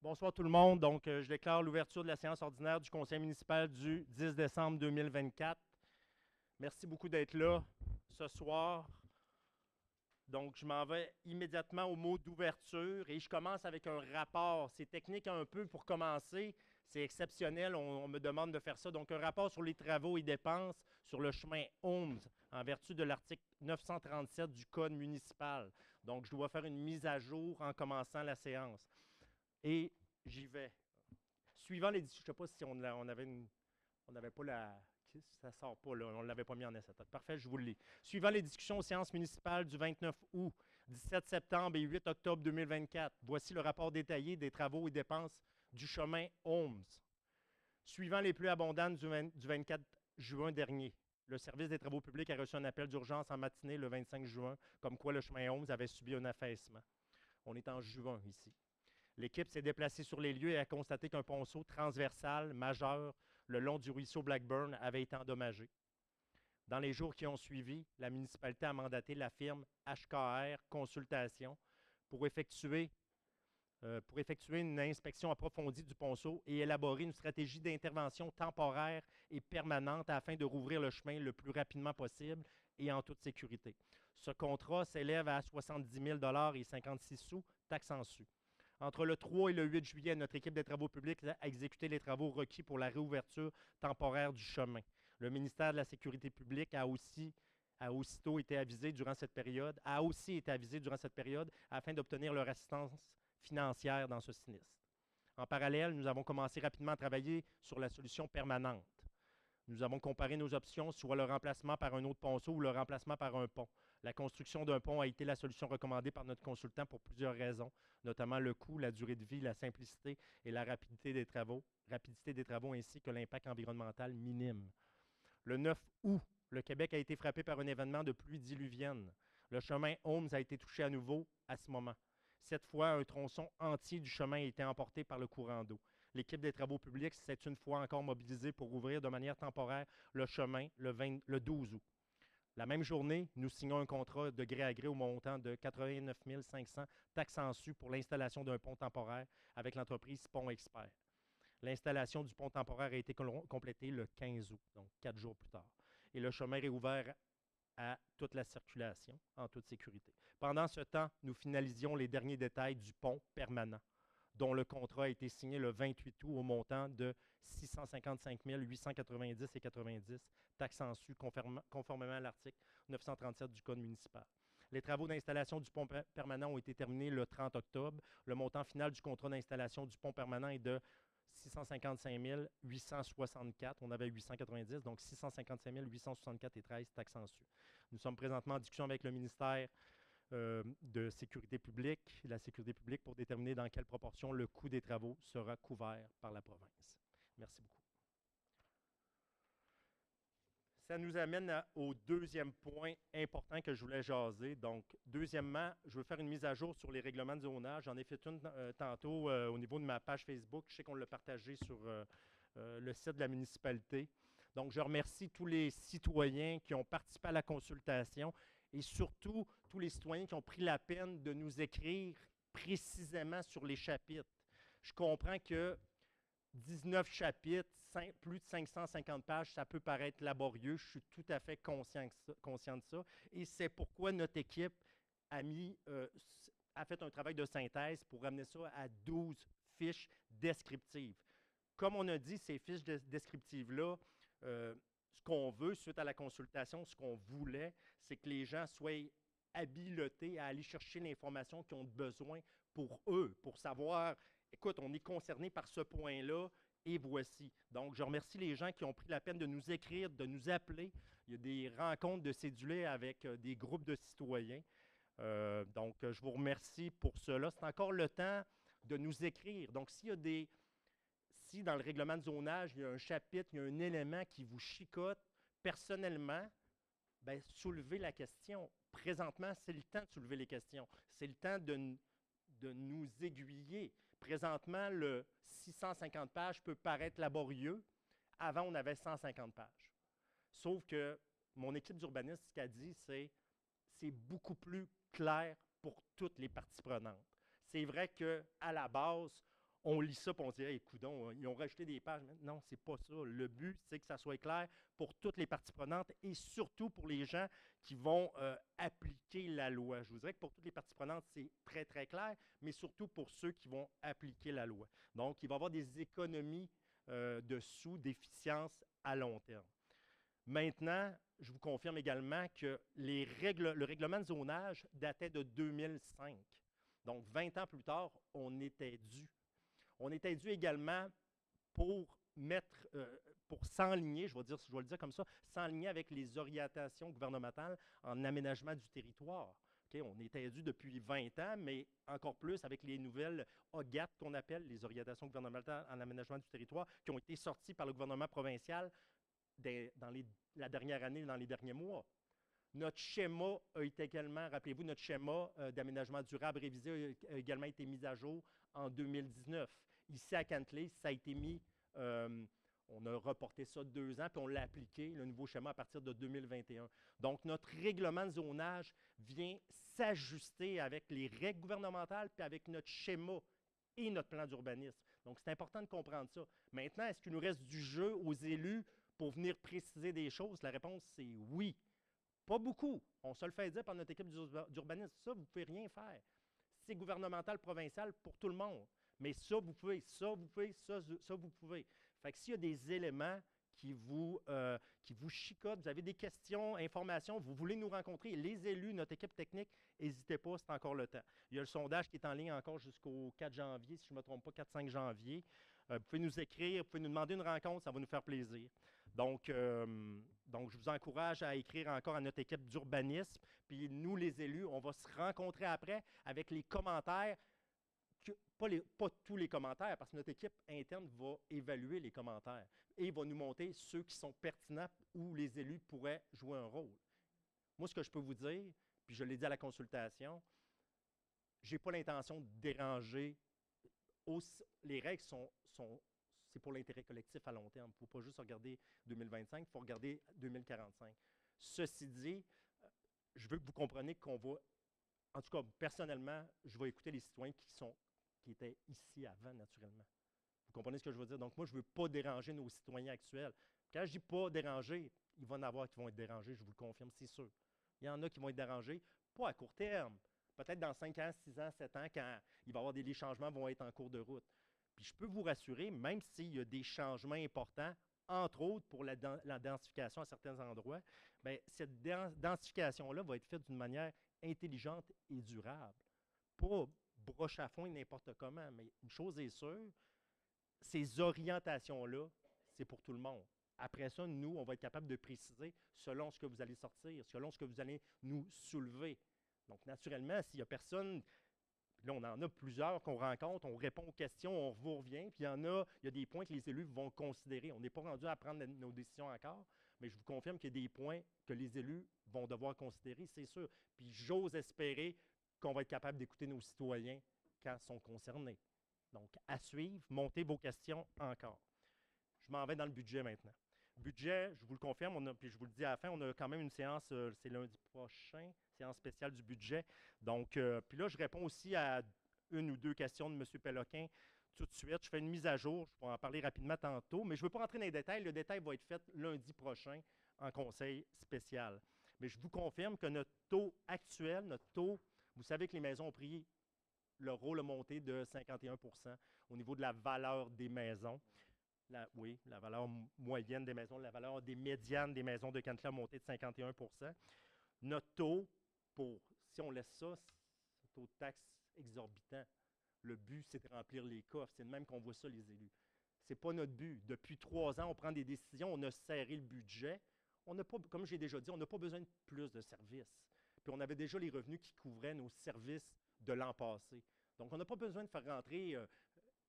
Bonsoir tout le monde. Donc, je déclare l'ouverture de la séance ordinaire du conseil municipal du 10 décembre 2024. Merci beaucoup d'être là ce soir. Donc, je m'en vais immédiatement au mot d'ouverture et je commence avec un rapport. C'est technique un peu pour commencer. C'est exceptionnel. On me demande de faire ça. Donc, un rapport sur les travaux et dépenses sur le chemin Holmes en vertu de l'article 937 du Code municipal. Donc, je dois faire une mise à jour en commençant la séance. Et j'y vais. Suivant les discussions, je ne sais pas si on avait une. On n'avait pas la. Ça sort pas, là. On ne l'avait pas mis en essai. Parfait, je vous le lis. Suivant les discussions aux séances municipales du 29 août, 17 septembre et 8 octobre 2024, voici le rapport détaillé des travaux et dépenses du chemin Holmes. Suivant les pluies abondantes du 24 juin dernier, le service des travaux publics a reçu un appel d'urgence en matinée le 25 juin, comme quoi le chemin Holmes avait subi un affaissement. On est en juin ici. L'équipe s'est déplacée sur les lieux et a constaté qu'un ponceau transversal majeur le long du ruisseau Blackburn avait été endommagé. Dans les jours qui ont suivi, la municipalité a mandaté la firme HKR Consultation pour effectuer, une inspection approfondie du ponceau et élaborer une stratégie d'intervention temporaire et permanente afin de rouvrir le chemin le plus rapidement possible et en toute sécurité. Ce contrat s'élève à 70 000 et 56 sous, taxes en su. Entre le 3 et le 8 juillet, notre équipe des travaux publics a exécuté les travaux requis pour la réouverture temporaire du chemin. Le ministère de la Sécurité publique a aussi été avisé durant cette période, afin d'obtenir leur assistance financière dans ce sinistre. En parallèle, nous avons commencé rapidement à travailler sur la solution permanente. Nous avons comparé nos options, soit le remplacement par un autre ponceau ou le remplacement par un pont. La construction d'un pont a été la solution recommandée par notre consultant pour plusieurs raisons, notamment le coût, la durée de vie, la simplicité et la rapidité des travaux, ainsi que l'impact environnemental minime. Le 9 août, le Québec a été frappé par un événement de pluie diluvienne. Le chemin Holmes a été touché à nouveau à ce moment. Cette fois, un tronçon entier du chemin a été emporté par le courant d'eau. L'équipe des travaux publics s'est une fois encore mobilisée pour ouvrir de manière temporaire le chemin le 12 août. La même journée, nous signons un contrat de gré à gré au montant de 89 500 taxes en su pour l'installation d'un pont temporaire avec l'entreprise Pont Expert. L'installation du pont temporaire a été complétée le 15 août, donc 4 jours plus tard. Et le chemin est ouvert à toute la circulation en toute sécurité. Pendant ce temps, nous finalisions les derniers détails du pont permanent, dont le contrat a été signé le 28 août au montant de 655 890,90 taxes en su, conformément à l'article 937 du Code municipal. Les travaux d'installation du pont permanent ont été terminés le 30 octobre. Le montant final du contrat d'installation du pont permanent est de 655 864. On avait 890, donc 655 864 et 13 taxes en su. Nous sommes présentement en discussion avec le ministère de la sécurité publique pour déterminer dans quelle proportion le coût des travaux sera couvert par la province. Merci beaucoup. Ça nous amène au deuxième point important que je voulais jaser. Donc, deuxièmement, je veux faire une mise à jour sur les règlements de zonage. J'en ai fait une tantôt au niveau de ma page Facebook. Je sais qu'on l'a partagé sur le site de la municipalité. Donc, je remercie tous les citoyens qui ont participé à la consultation et surtout tous les citoyens qui ont pris la peine de nous écrire précisément sur les chapitres. Je comprends que 19 chapitres, plus de 550 pages, ça peut paraître laborieux. Je suis tout à fait conscient de ça. Et c'est pourquoi notre équipe a fait un travail de synthèse pour ramener ça à 12 fiches descriptives. Comme on a dit, ces fiches descriptives-là, ce qu'on veut, suite à la consultation, ce qu'on voulait, c'est que les gens soient habilités à aller chercher l'information qu'ils ont besoin pour eux, pour savoir, écoute, on est concerné par ce point-là, et voici. Donc, je remercie les gens qui ont pris la peine de nous écrire, de nous appeler. Il y a des rencontres de cédulés avec des groupes de citoyens. Donc, je vous remercie pour cela. C'est encore le temps de nous écrire. Donc, si dans le règlement de zonage, il y a un chapitre, il y a un élément qui vous chicote, personnellement, bien, soulevez la question. Présentement, c'est le temps de soulever les questions. C'est le temps de nous aiguiller. Présentement, le 650 pages peut paraître laborieux. Avant, on avait 150 pages. Sauf que mon équipe d'urbanistes, ce qu'elle dit, c'est beaucoup plus clair pour toutes les parties prenantes. C'est vrai qu'à la base, on lit ça et on se dit, hey, coudonc, ils ont rajouté des pages. Non, c'est pas ça. Le but, c'est que ça soit clair pour toutes les parties prenantes et surtout pour les gens qui vont appliquer la loi. Je vous dirais que pour toutes les parties prenantes, c'est très, très clair, mais surtout pour ceux qui vont appliquer la loi. Donc, il va y avoir des économies de sous, d'efficience à long terme. Maintenant, je vous confirme également que le règlement de zonage datait de 2005. Donc, 20 ans plus tard, on était dû. On était dû également pour pour s'enligner, je vais le dire comme ça, s'enligner avec les orientations gouvernementales en aménagement du territoire. Okay, on était dû depuis 20 ans, mais encore plus avec les nouvelles OGAT qu'on appelle, les orientations gouvernementales en aménagement du territoire, qui ont été sorties par le gouvernement provincial dans la dernière année, dans les derniers mois. Notre schéma a été également, rappelez-vous, notre schéma d'aménagement durable révisé a également été mis à jour en 2019. Ici à Cantley, ça a été mis, on a reporté ça 2 ans, puis on l'a appliqué, le nouveau schéma, à partir de 2021. Donc, notre règlement de zonage vient s'ajuster avec les règles gouvernementales, puis avec notre schéma et notre plan d'urbanisme. Donc, c'est important de comprendre ça. Maintenant, est-ce qu'il nous reste du jeu aux élus pour venir préciser des choses? La réponse, c'est oui. Pas beaucoup. On se le fait dire par notre équipe d'urbanisme. Ça, vous ne pouvez rien faire. C'est gouvernemental, provincial pour tout le monde. Mais ça, vous pouvez, ça, vous pouvez, ça vous pouvez. Fait que s'il y a des éléments qui vous chicotent, vous avez des questions, informations, vous voulez nous rencontrer, les élus, notre équipe technique, n'hésitez pas, c'est encore le temps. Il y a le sondage qui est en ligne encore jusqu'au 4 janvier, si je ne me trompe pas, 4-5 janvier. Vous pouvez nous écrire, vous pouvez nous demander une rencontre, ça va nous faire plaisir. Donc, je vous encourage à écrire encore à notre équipe d'urbanisme. Puis nous, les élus, on va se rencontrer après avec les commentaires. Pas tous les commentaires, parce que notre équipe interne va évaluer les commentaires et va nous montrer ceux qui sont pertinents où les élus pourraient jouer un rôle. Moi, ce que je peux vous dire, puis je l'ai dit à la consultation, je n'ai pas l'intention de déranger. Les règles c'est pour l'intérêt collectif à long terme. Il ne faut pas juste regarder 2025, il faut regarder 2045. Ceci dit, je veux que vous compreniez qu'on va, en tout cas, personnellement, je vais écouter les citoyens qui étaient ici avant, naturellement. Vous comprenez ce que je veux dire? Donc, moi, je ne veux pas déranger nos citoyens actuels. Quand je dis pas déranger, il va y en avoir qui vont être dérangés, je vous le confirme, c'est sûr. Il y en a qui vont être dérangés, pas à court terme. Peut-être dans 5 ans, 6 ans, 7 ans, quand il va y avoir les changements vont être en cours de route. Puis je peux vous rassurer, même s'il y a des changements importants, entre autres pour la densification à certains endroits, bien, cette densification-là va être faite d'une manière intelligente et durable. Pas broche à fond et n'importe comment, mais une chose est sûre, ces orientations-là, c'est pour tout le monde. Après ça, nous, on va être capable de préciser selon ce que vous allez sortir, selon ce que vous allez nous soulever. Donc, naturellement, s'il n'y a personne, là, on en a plusieurs qu'on rencontre, on répond aux questions, on vous revient, puis il y a des points que les élus vont considérer. On n'est pas rendu à prendre nos décisions encore, mais je vous confirme qu'il y a des points que les élus vont devoir considérer, c'est sûr. Puis j'ose espérer qu'on va être capable d'écouter nos citoyens quand ils sont concernés. Donc, à suivre, montez vos questions encore. Je m'en vais dans le budget maintenant. Budget, je vous le confirme, puis je vous le dis à la fin, on a quand même une séance, c'est lundi prochain, séance spéciale du budget. Donc, puis là, je réponds aussi à une ou deux questions de M. Péloquin tout de suite. Je fais une mise à jour, je pourrais en parler rapidement tantôt, mais je ne veux pas rentrer dans les détails. Le détail va être fait lundi prochain en conseil spécial. Mais je vous confirme que notre taux actuel, vous savez que les maisons ont pris le rôle a monté de 51 au niveau de la valeur des maisons. La valeur moyenne des maisons, la valeur des médianes des maisons de Cantley a monté de 51 Notre taux, si on laisse ça, c'est un taux de taxe exorbitant. Le but, c'est de remplir les coffres. C'est de même qu'on voit ça, les élus. Ce n'est pas notre but. Depuis 3 ans, on prend des décisions, on a serré le budget. On n'a pas, comme j'ai déjà dit, on n'a pas besoin de plus de services. Puis on avait déjà les revenus qui couvraient nos services de l'an passé. Donc, on n'a pas besoin de faire rentrer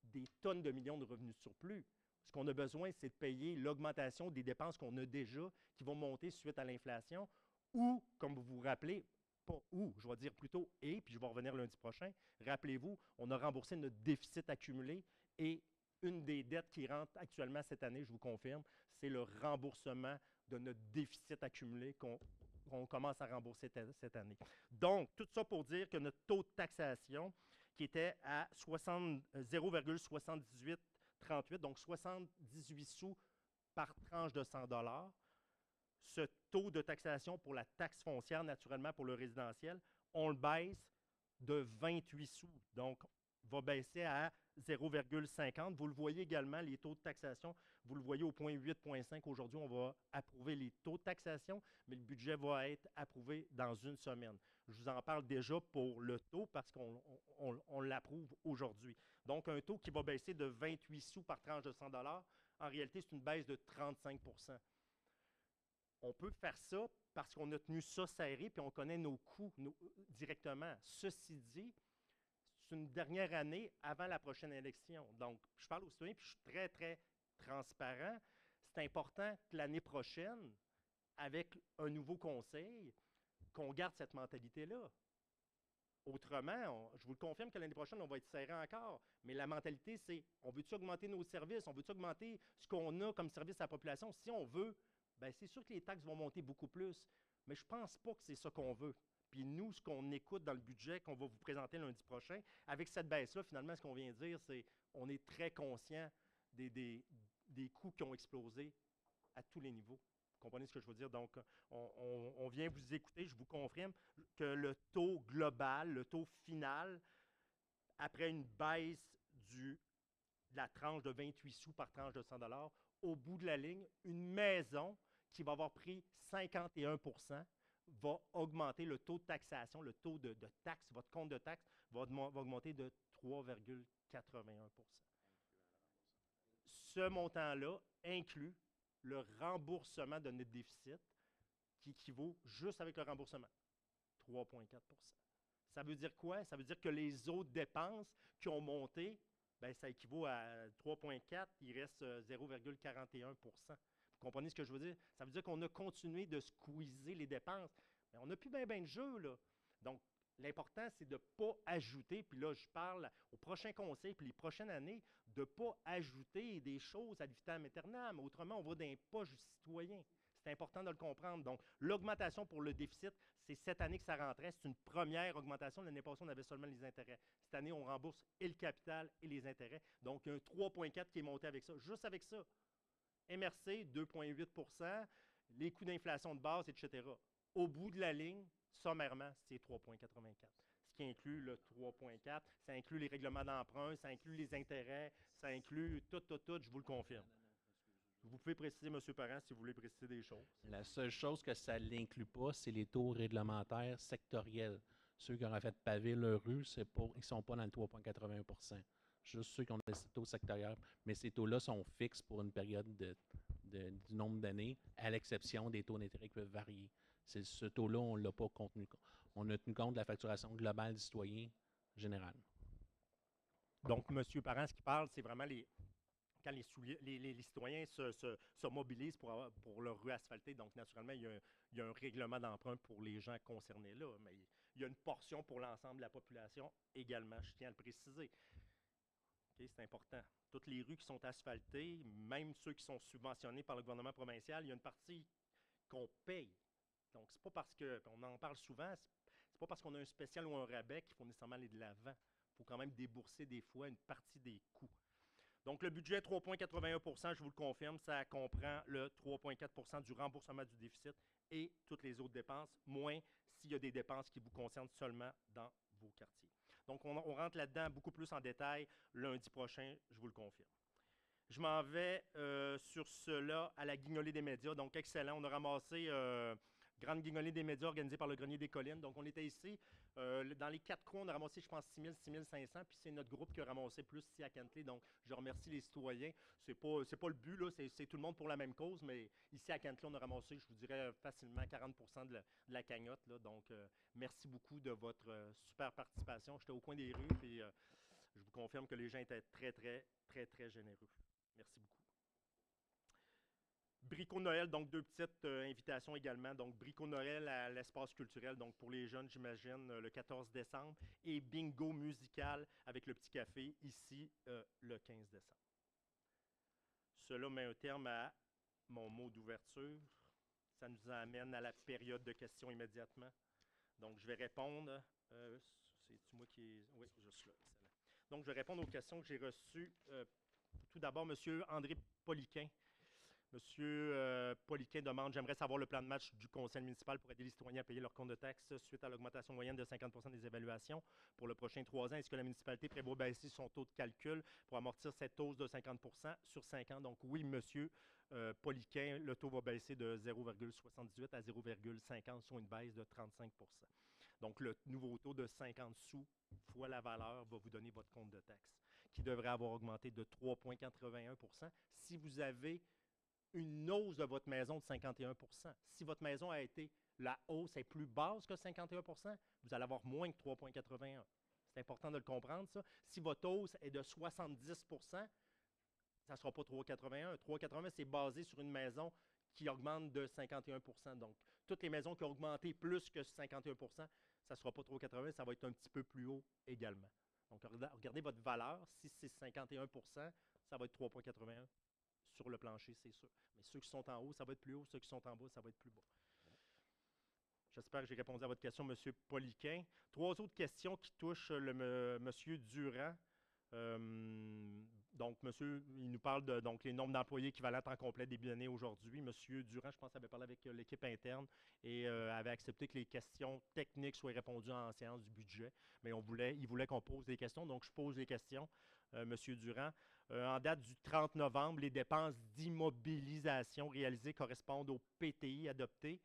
des tonnes de millions de revenus de surplus. Ce qu'on a besoin, c'est de payer l'augmentation des dépenses qu'on a déjà, qui vont monter suite à l'inflation, ou, comme vous vous rappelez, pas ou, je vais dire plutôt et, puis je vais revenir lundi prochain, rappelez-vous, on a remboursé notre déficit accumulé et une des dettes qui rentre actuellement cette année, je vous confirme, c'est le remboursement de notre déficit accumulé qu'on commence à rembourser cette année. Donc, tout ça pour dire que notre taux de taxation, qui était à 0,7838, donc 78 sous par tranche de 100 $. Ce taux de taxation pour la taxe foncière, naturellement, pour le résidentiel, on le baisse de 28 sous. Donc, va baisser à 0,50. Vous le voyez également, les taux de taxation, vous le voyez au point 8,5. Aujourd'hui, on va approuver les taux de taxation, mais le budget va être approuvé dans une semaine. Je vous en parle déjà pour le taux parce qu'on l'approuve aujourd'hui. Donc, un taux qui va baisser de 28 sous par tranche de 100 $. En réalité, c'est une baisse de 35 %. On peut faire ça parce qu'on a tenu ça serré puis on connaît nos coûts directement. Ceci dit, c'est une dernière année avant la prochaine élection. Donc, je parle aux citoyens puis je suis très, très transparent. C'est important que l'année prochaine, avec un nouveau conseil, qu'on garde cette mentalité-là. Autrement, je vous le confirme que l'année prochaine, on va être serré encore. Mais la mentalité, c'est on veut-tu augmenter nos services? On veut-tu augmenter ce qu'on a comme service à la population? Si on veut, bien, c'est sûr que les taxes vont monter beaucoup plus. Mais je ne pense pas que c'est ça qu'on veut. Puis nous, ce qu'on écoute dans le budget qu'on va vous présenter lundi prochain, avec cette baisse-là, finalement, ce qu'on vient de dire, c'est qu'on est très conscient des coûts qui ont explosé à tous les niveaux. Vous comprenez ce que je veux dire? Donc, on vient vous écouter, je vous confirme que le taux global, le taux final, après une baisse de la tranche de 28 sous par tranche de 100 $, au bout de la ligne, une maison qui va avoir pris 51 % va augmenter le taux de taxation, le taux de taxe, votre compte de taxe va augmenter de 3,81 %. Ce montant-là inclut le remboursement de notre déficit qui équivaut, juste avec le remboursement, 3,4 %. Ça veut dire quoi? Ça veut dire que les autres dépenses qui ont monté, bien, ça équivaut à 3,4, il reste 0,41 %. Vous comprenez ce que je veux dire? Ça veut dire qu'on a continué de squeezer les dépenses. Mais on n'a plus bien de jeu, là. Donc, l'important, c'est de ne pas ajouter, puis là, je parle au prochain conseil, puis les prochaines années, de ne pas ajouter des choses ad vitam aeternam. Autrement, on va dans les poches du citoyen. C'est important de le comprendre. Donc, l'augmentation pour le déficit, c'est cette année que ça rentrait. C'est une première augmentation. L'année passée, on avait seulement les intérêts. Cette année, on rembourse et le capital et les intérêts. Donc, un 3,4 qui est monté avec ça, juste avec ça. MRC, 2,8 %, les coûts d'inflation de base, etc. Au bout de la ligne, sommairement, c'est 3,84. Ce qui inclut le 3,4, ça inclut les règlements d'emprunt, ça inclut les intérêts, ça inclut tout, je vous le confirme. Vous pouvez préciser, M. Parent, si vous voulez préciser des choses. La seule chose que ça n'inclut pas, c'est les taux réglementaires sectoriels. Ceux qui auraient fait paver leur rue, ils ne sont pas dans le 3,81 %. Juste ceux qui ont des taux sectoriels. Mais ces taux-là sont fixes pour une période du nombre d'années, à l'exception des taux d'intérêt qui peuvent varier. Ce taux-là, on ne l'a pas contenu. On a tenu compte de la facturation globale du citoyen général. Donc, M. Parent, ce qui parle, c'est vraiment quand les citoyens se mobilisent pour leur rue asphaltée. Donc, naturellement, il y a un règlement d'emprunt pour les gens concernés là, mais il y a une portion pour l'ensemble de la population également, je tiens à le préciser. Okay, c'est important. Toutes les rues qui sont asphaltées, même ceux qui sont subventionnés par le gouvernement provincial, il y a une partie qu'on paye. Donc, c'est pas parce qu'on en parle souvent, c'est pas parce qu'on a un spécial ou un rabais qu'il faut nécessairement aller de l'avant. Il faut quand même débourser des fois une partie des coûts. Donc, le budget 3,81 %, je vous le confirme, ça comprend le 3,4 % du remboursement du déficit et toutes les autres dépenses, moins s'il y a des dépenses qui vous concernent seulement dans vos quartiers. Donc, on rentre là-dedans beaucoup plus en détail lundi prochain, je vous le confirme. Je m'en vais sur cela à la guignolée des médias. Donc, excellent. On a ramassé grande guignolée des médias organisée par le Grenier des Collines. Donc, on était ici. Dans les 4 coins, on a ramassé, je pense, 6 000, 6 500. Puis, c'est notre groupe qui a ramassé plus ici à Kentley. Donc, je remercie les citoyens. C'est pas le but, là. C'est tout le monde pour la même cause. Mais ici à Kentley, on a ramassé, je vous dirais, facilement 40 % de la cagnotte, là. Donc, merci beaucoup de votre super participation. J'étais au coin des rues. Puis, je vous confirme que les gens étaient très, très, très, très généreux. Merci beaucoup. Brico Noël, donc 2 petites invitations également. Donc, Brico Noël à l'espace culturel, donc pour les jeunes, j'imagine, le 14 décembre. Et bingo musical avec le petit café ici le 15 décembre. Cela met un terme à mon mot d'ouverture. Ça nous amène à la période de questions immédiatement. Donc, je vais répondre. C'est moi qui est. Oui, je suis là. Excellent. Donc, je vais répondre aux questions que j'ai reçues. Tout d'abord, M. André Poliquin. Monsieur Poliquin demande: j'aimerais savoir le plan de match du conseil municipal pour aider les citoyens à payer leur compte de taxes suite à l'augmentation moyenne de 50 des évaluations pour le prochain 3 ans. Est-ce que la municipalité prévoit baisser son taux de calcul pour amortir cette hausse de 50 sur 5 ans? Donc, oui, monsieur Poliquin, le taux va baisser de 0,78 à 0,50, soit une baisse de 35 Donc, le nouveau taux de 50 sous fois la valeur va vous donner votre compte de taxes, qui devrait avoir augmenté de 3,81 si vous avez une hausse de votre maison de 51 Si votre maison a été, la hausse est plus basse que 51 vous allez avoir moins que 3,81. C'est important de le comprendre, ça. Si votre hausse est de 70 ça ne sera pas 3,81. 3,81, c'est basé sur une maison qui augmente de 51 Donc, toutes les maisons qui ont augmenté plus que 51 ça ne sera pas 3,80, ça va être un petit peu plus haut également. Donc, regardez votre valeur. Si c'est 51 ça va être 3,81 sur le plancher, c'est sûr. Mais ceux qui sont en haut, ça va être plus haut. Ceux qui sont en bas, ça va être plus bas. J'espère que j'ai répondu à votre question, M. Poliquin. 3 autres questions qui touchent M. Durand. Donc, monsieur, il nous parle de les nombres d'employés équivalents à temps complet début d'année aujourd'hui. Monsieur Durand, je pense, avait parlé avec l'équipe interne et avait accepté que les questions techniques soient répondues en séance du budget. Mais il voulait qu'on pose des questions, donc je pose des questions. Monsieur Durand, en date du 30 novembre, les dépenses d'immobilisation réalisées correspondent au PTI adopté.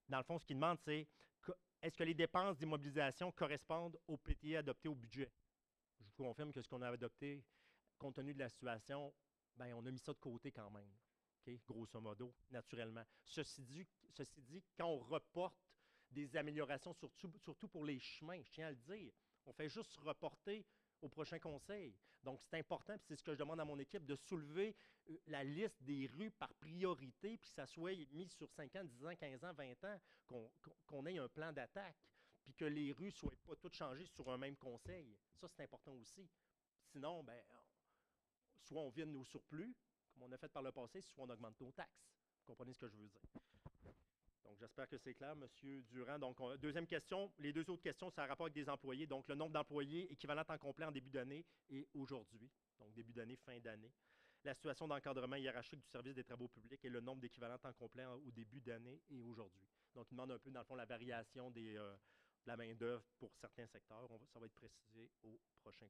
Dans le fond, ce qu'il demande, c'est est-ce que les dépenses d'immobilisation correspondent au PTI adopté au budget? Je vous confirme que ce qu'on a adopté, compte tenu de la situation, ben, on a mis ça de côté quand même, grosso modo, naturellement. Ceci dit, quand on reporte des améliorations, surtout pour les chemins, je tiens à le dire, on fait juste reporter au prochain conseil. Donc, c'est important, puis c'est ce que je demande à mon équipe, de soulever la liste des rues par priorité, puis que ça soit mis sur 5 ans, 10 ans, 15 ans, 20 ans, qu'on ait un plan d'attaque, puis que les rues ne soient pas toutes changées sur un même conseil. Ça, c'est important aussi. Sinon, ben, soit on vide nos surplus, comme on a fait par le passé, soit on augmente nos taxes. Vous comprenez ce que je veux dire? Donc, j'espère que c'est clair, M. Durand. Donc, deuxième question. Les 2 autres questions, ça a rapport avec des employés. Donc, le nombre d'employés équivalent temps complet en début d'année et aujourd'hui. Donc, début d'année, fin d'année. La situation d'encadrement hiérarchique du service des travaux publics et le nombre d'équivalents temps complet au début d'année et aujourd'hui. Donc, il demande un peu, dans le fond, la variation de la main-d'œuvre pour certains secteurs. Ça va être précisé au prochain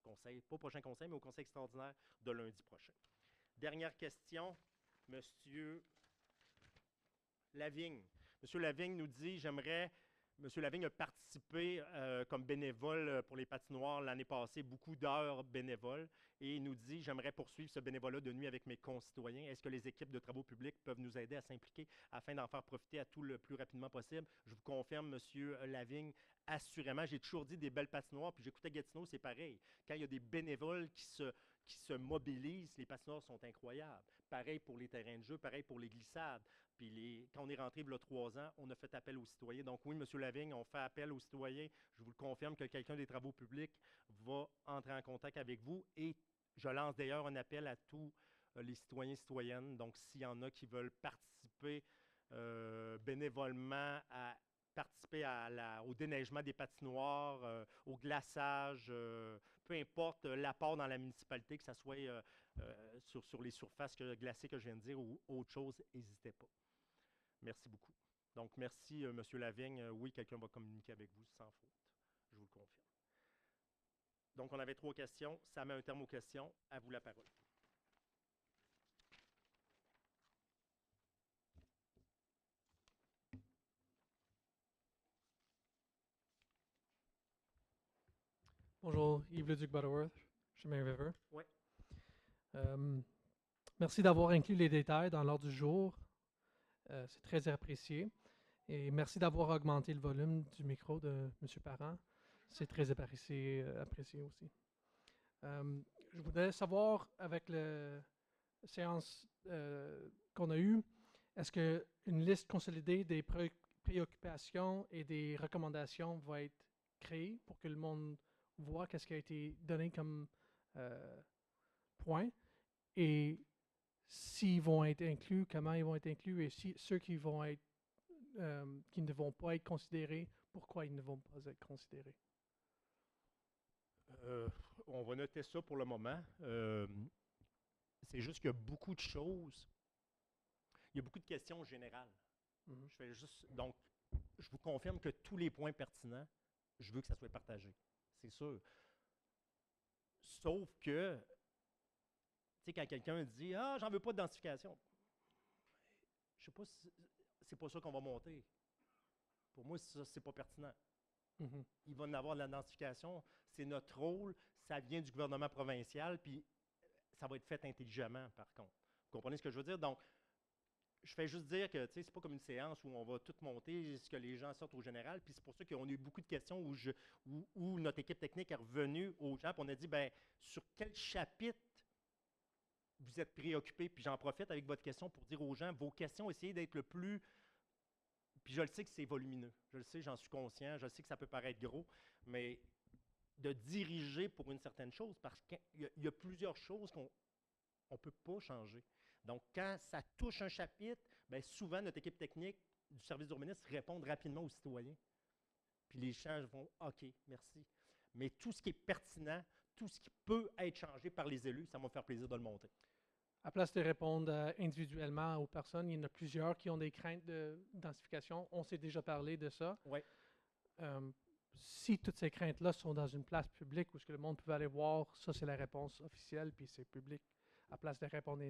conseil. Pas au prochain conseil, mais au conseil extraordinaire de lundi prochain. Dernière question, M. Lavigne. M. Lavigne nous dit: M. Lavigne a participé comme bénévole pour les patinoires l'année passée, beaucoup d'heures bénévoles, et il nous dit: j'aimerais poursuivre ce bénévolat de nuit avec mes concitoyens. Est-ce que les équipes de travaux publics peuvent nous aider à s'impliquer afin d'en faire profiter à tout le plus rapidement possible? Je vous confirme, M. Lavigne, assurément. J'ai toujours dit des belles patinoires, puis j'écoutais Gatineau, c'est pareil. Quand il y a des bénévoles qui se mobilisent, les patinoires sont incroyables. Pareil pour les terrains de jeu, pareil pour les glissades. Puis quand on est rentré il y a 3 ans, on a fait appel aux citoyens. Donc oui, M. Lavigne, on fait appel aux citoyens. Je vous le confirme que quelqu'un des travaux publics va entrer en contact avec vous. Et je lance d'ailleurs un appel à tous les citoyens et citoyennes. Donc s'il y en a qui veulent participer bénévolement participer au déneigement des patinoires, au glaçage, peu importe l'apport dans la municipalité, que ce soit sur les surfaces glacées que je viens de dire ou autre chose, n'hésitez pas. Merci beaucoup. Donc, merci, M. Lavigne. Oui, quelqu'un va communiquer avec vous sans faute. Je vous le confirme. Donc, on avait 3 questions. Ça met un terme aux questions. À vous la parole. Bonjour, Yves Leduc Butterworth, chemin River. Oui. Merci d'avoir inclus les détails dans l'ordre du jour. C'est très apprécié. Et merci d'avoir augmenté le volume du micro de M. Parent. C'est très apprécié aussi. Je voudrais savoir, avec la séance qu'on a eue, est-ce qu'une liste consolidée des préoccupations et des recommandations va être créée pour que le monde voit qu'est-ce qui a été donné comme point et s'ils vont être inclus, comment ils vont être inclus et si ceux qui vont être qui ne vont pas être considérés, pourquoi ils ne vont pas être considérés. Euh, on va noter ça pour le moment. C'est juste qu'il y a beaucoup de choses. Il y a beaucoup de questions générales. Mhm. Je fais juste. Donc, je vous confirme que tous les points pertinents, je veux que ça soit partagé. C'est sûr. Sauf que, tu sais, quand quelqu'un dit ah, j'en veux pas de densification, je sais pas si c'est pas ça qu'on va monter. Pour moi, ça, c'est pas pertinent. Mhm. Il va y en avoir de la densification. C'est notre rôle. Ça vient du gouvernement provincial, puis ça va être fait intelligemment, par contre. Vous comprenez ce que je veux dire? Donc, je fais juste dire que c'est pas comme une séance où on va tout monter, ce que les gens sortent au général. Puis c'est pour ça qu'on a eu beaucoup de questions où notre équipe technique est revenue aux gens. Puis on a dit, ben sur quel chapitre vous êtes préoccupés? Puis j'en profite avec votre question pour dire aux gens, vos questions, essayez d'être le plus. Puis je le sais que c'est volumineux. Je le sais, j'en suis conscient. Je sais que ça peut paraître gros, mais de diriger pour une certaine chose, parce qu'il y a plusieurs choses qu'on ne peut pas changer. Donc, quand ça touche un chapitre, bien, souvent, notre équipe technique du service d'urbanisme répond rapidement aux citoyens. Puis les gens vont OK, merci. Mais tout ce qui est pertinent, tout ce qui peut être changé par les élus, ça va me faire plaisir de le monter. À place de répondre individuellement aux personnes, il y en a plusieurs qui ont des craintes de densification. On s'est déjà parlé de ça. Oui. Si toutes ces craintes-là sont dans une place publique où ce que le monde peut aller voir, ça c'est la réponse officielle, puis c'est public, à place de répondre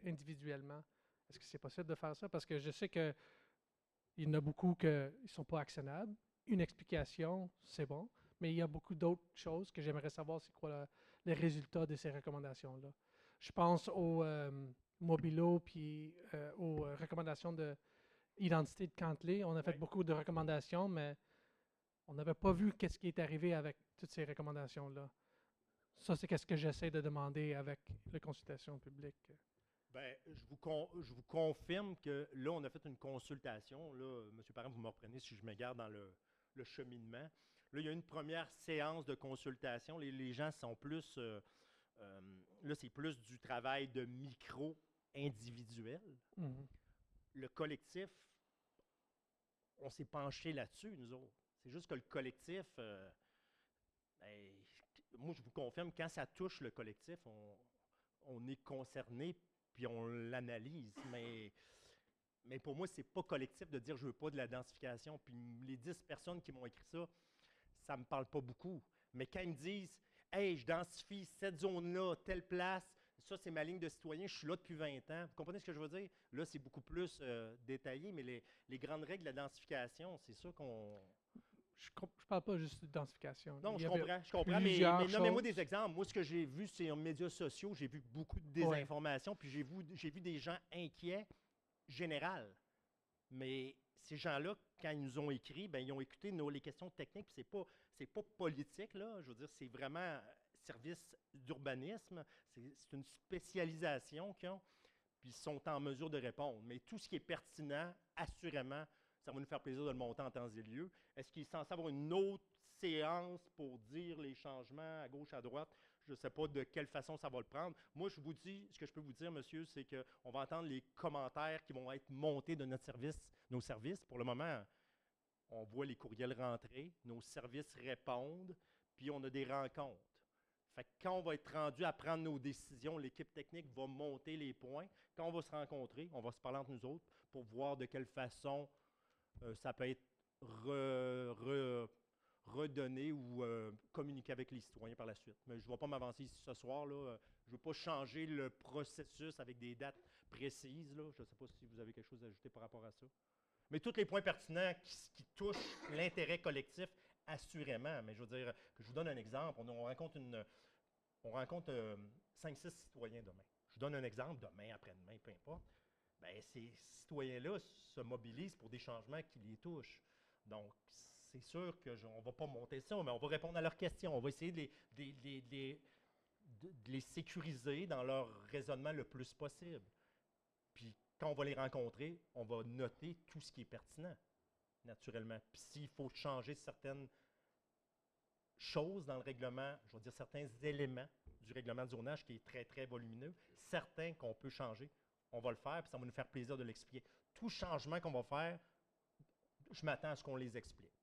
individuellement. Est-ce que c'est possible de faire ça? Parce que je sais qu'il y en a beaucoup qui ne sont pas actionnables. Une explication, c'est bon, mais il y a beaucoup d'autres choses que j'aimerais savoir c'est quoi les résultats de ces recommandations-là. Je pense aux Mobilo puis aux recommandations d'identité de Cantley. On a fait beaucoup de recommandations, mais on n'avait pas vu qu'est-ce qui est arrivé avec toutes ces recommandations-là. Ça, c'est qu'est-ce que j'essaie de demander avec la consultation publique. Bien, je vous confirme que là, on a fait une consultation. Là, M. Parent, vous me reprenez si je m'égare dans le cheminement. Là, il y a une première séance de consultation. Les gens sont plus. Là, c'est plus du travail de micro individuel. Mhm. Le collectif, on s'est penché là-dessus, nous autres. C'est juste que le collectif, ben, moi, je vous confirme, quand ça touche le collectif, on est concerné, puis on l'analyse. Mais pour moi, c'est pas collectif de dire je veux pas de la densification. Puis les 10 personnes qui m'ont écrit ça, ça me parle pas beaucoup. Mais quand ils me disent hey, je densifie cette zone-là, telle place, ça, c'est ma ligne de citoyen, je suis là depuis 20 ans. Vous comprenez ce que je veux dire? Là, c'est beaucoup plus détaillé, mais les grandes règles de la densification, c'est ça qu'on. Je ne parle pas juste de densification. Non, Il y je avait comprends, mais plusieurs nommez-moi choses. des exemples. Moi, ce que j'ai vu, c'est en médias sociaux, j'ai vu beaucoup de désinformation, puis j'ai vu des gens inquiets, général. Mais ces gens-là, quand ils nous ont écrit, ben, ils ont écouté les questions techniques, puis c'est pas politique, là. Je veux dire, c'est vraiment service d'urbanisme. C'est une spécialisation qu'ils ont, puis ils sont en mesure de répondre. Mais tout ce qui est pertinent, assurément, ça va nous faire plaisir de le monter en temps et lieu. Est-ce qu'il est censé avoir une autre séance pour dire les changements à gauche, à droite? Je ne sais pas de quelle façon ça va le prendre. Moi, je vous dis, ce que je peux vous dire, monsieur, c'est qu'on va entendre les commentaires qui vont être montés de nos services. Pour le moment, on voit les courriels rentrer, nos services répondent, puis on a des rencontres. Fait que quand on va être rendu à prendre nos décisions, l'équipe technique va monter les points. Quand on va se rencontrer, on va se parler entre nous autres pour voir de quelle façon ça peut être redonné ou communiqué avec les citoyens par la suite. Mais je ne vais pas m'avancer ici ce soir. Là. Je ne veux pas changer le processus avec des dates précises. Là. Je ne sais pas si vous avez quelque chose à ajouter par rapport à ça. Mais tous les points pertinents qui touchent l'intérêt collectif, assurément. Mais je veux dire, que je vous donne un exemple. On rencontre 5-6 citoyens demain. Je vous donne un exemple, demain, après-demain, peu importe. Bien, ces citoyens-là se mobilisent pour des changements qui les touchent. Donc, c'est sûr qu'on ne va pas monter ça, mais on va répondre à leurs questions. On va essayer de les sécuriser dans leur raisonnement le plus possible. Puis, quand on va les rencontrer, on va noter tout ce qui est pertinent, naturellement. Puis, s'il faut changer certaines choses dans le règlement, je veux dire certains éléments du règlement de zonage qui est très, très volumineux, certains qu'on peut changer, on va le faire, puis ça va nous faire plaisir de l'expliquer. Tout changement qu'on va faire, je m'attends à ce qu'on les explique.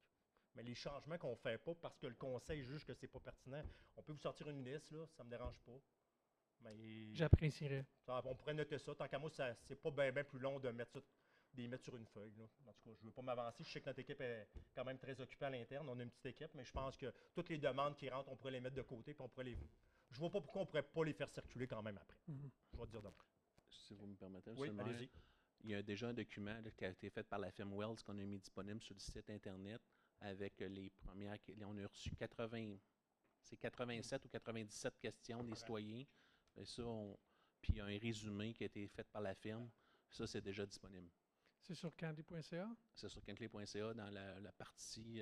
Mais les changements qu'on ne fait pas parce que le conseil juge que c'est pas pertinent, on peut vous sortir une liste, là, ça ne me dérange pas. Mais J'apprécierais. on pourrait noter ça. Tant qu'à moi, c'est pas bien plus long de mettre les mettre sur une feuille. Là. En tout cas, je ne veux pas m'avancer. Je sais que notre équipe est quand même très occupée à l'interne. On a une petite équipe, mais je pense que toutes les demandes qui rentrent, on pourrait les mettre de côté, puis on pourrait les. Je vois pas pourquoi on ne pourrait pas les faire circuler quand même après. Mhm. Je vais te dire demain. Si vous me permettez, Oui, Monsieur le maire, allez-y. il y a déjà un document là, qui a été fait par la firme Wells qu'on a mis disponible sur le site Internet avec les premières. On a reçu 87 ou 97 questions des citoyens. Et ça, puis il y a un résumé qui a été fait par la firme. Ça, c'est déjà disponible. C'est sur candy.ca? C'est sur quintley.ca dans la partie.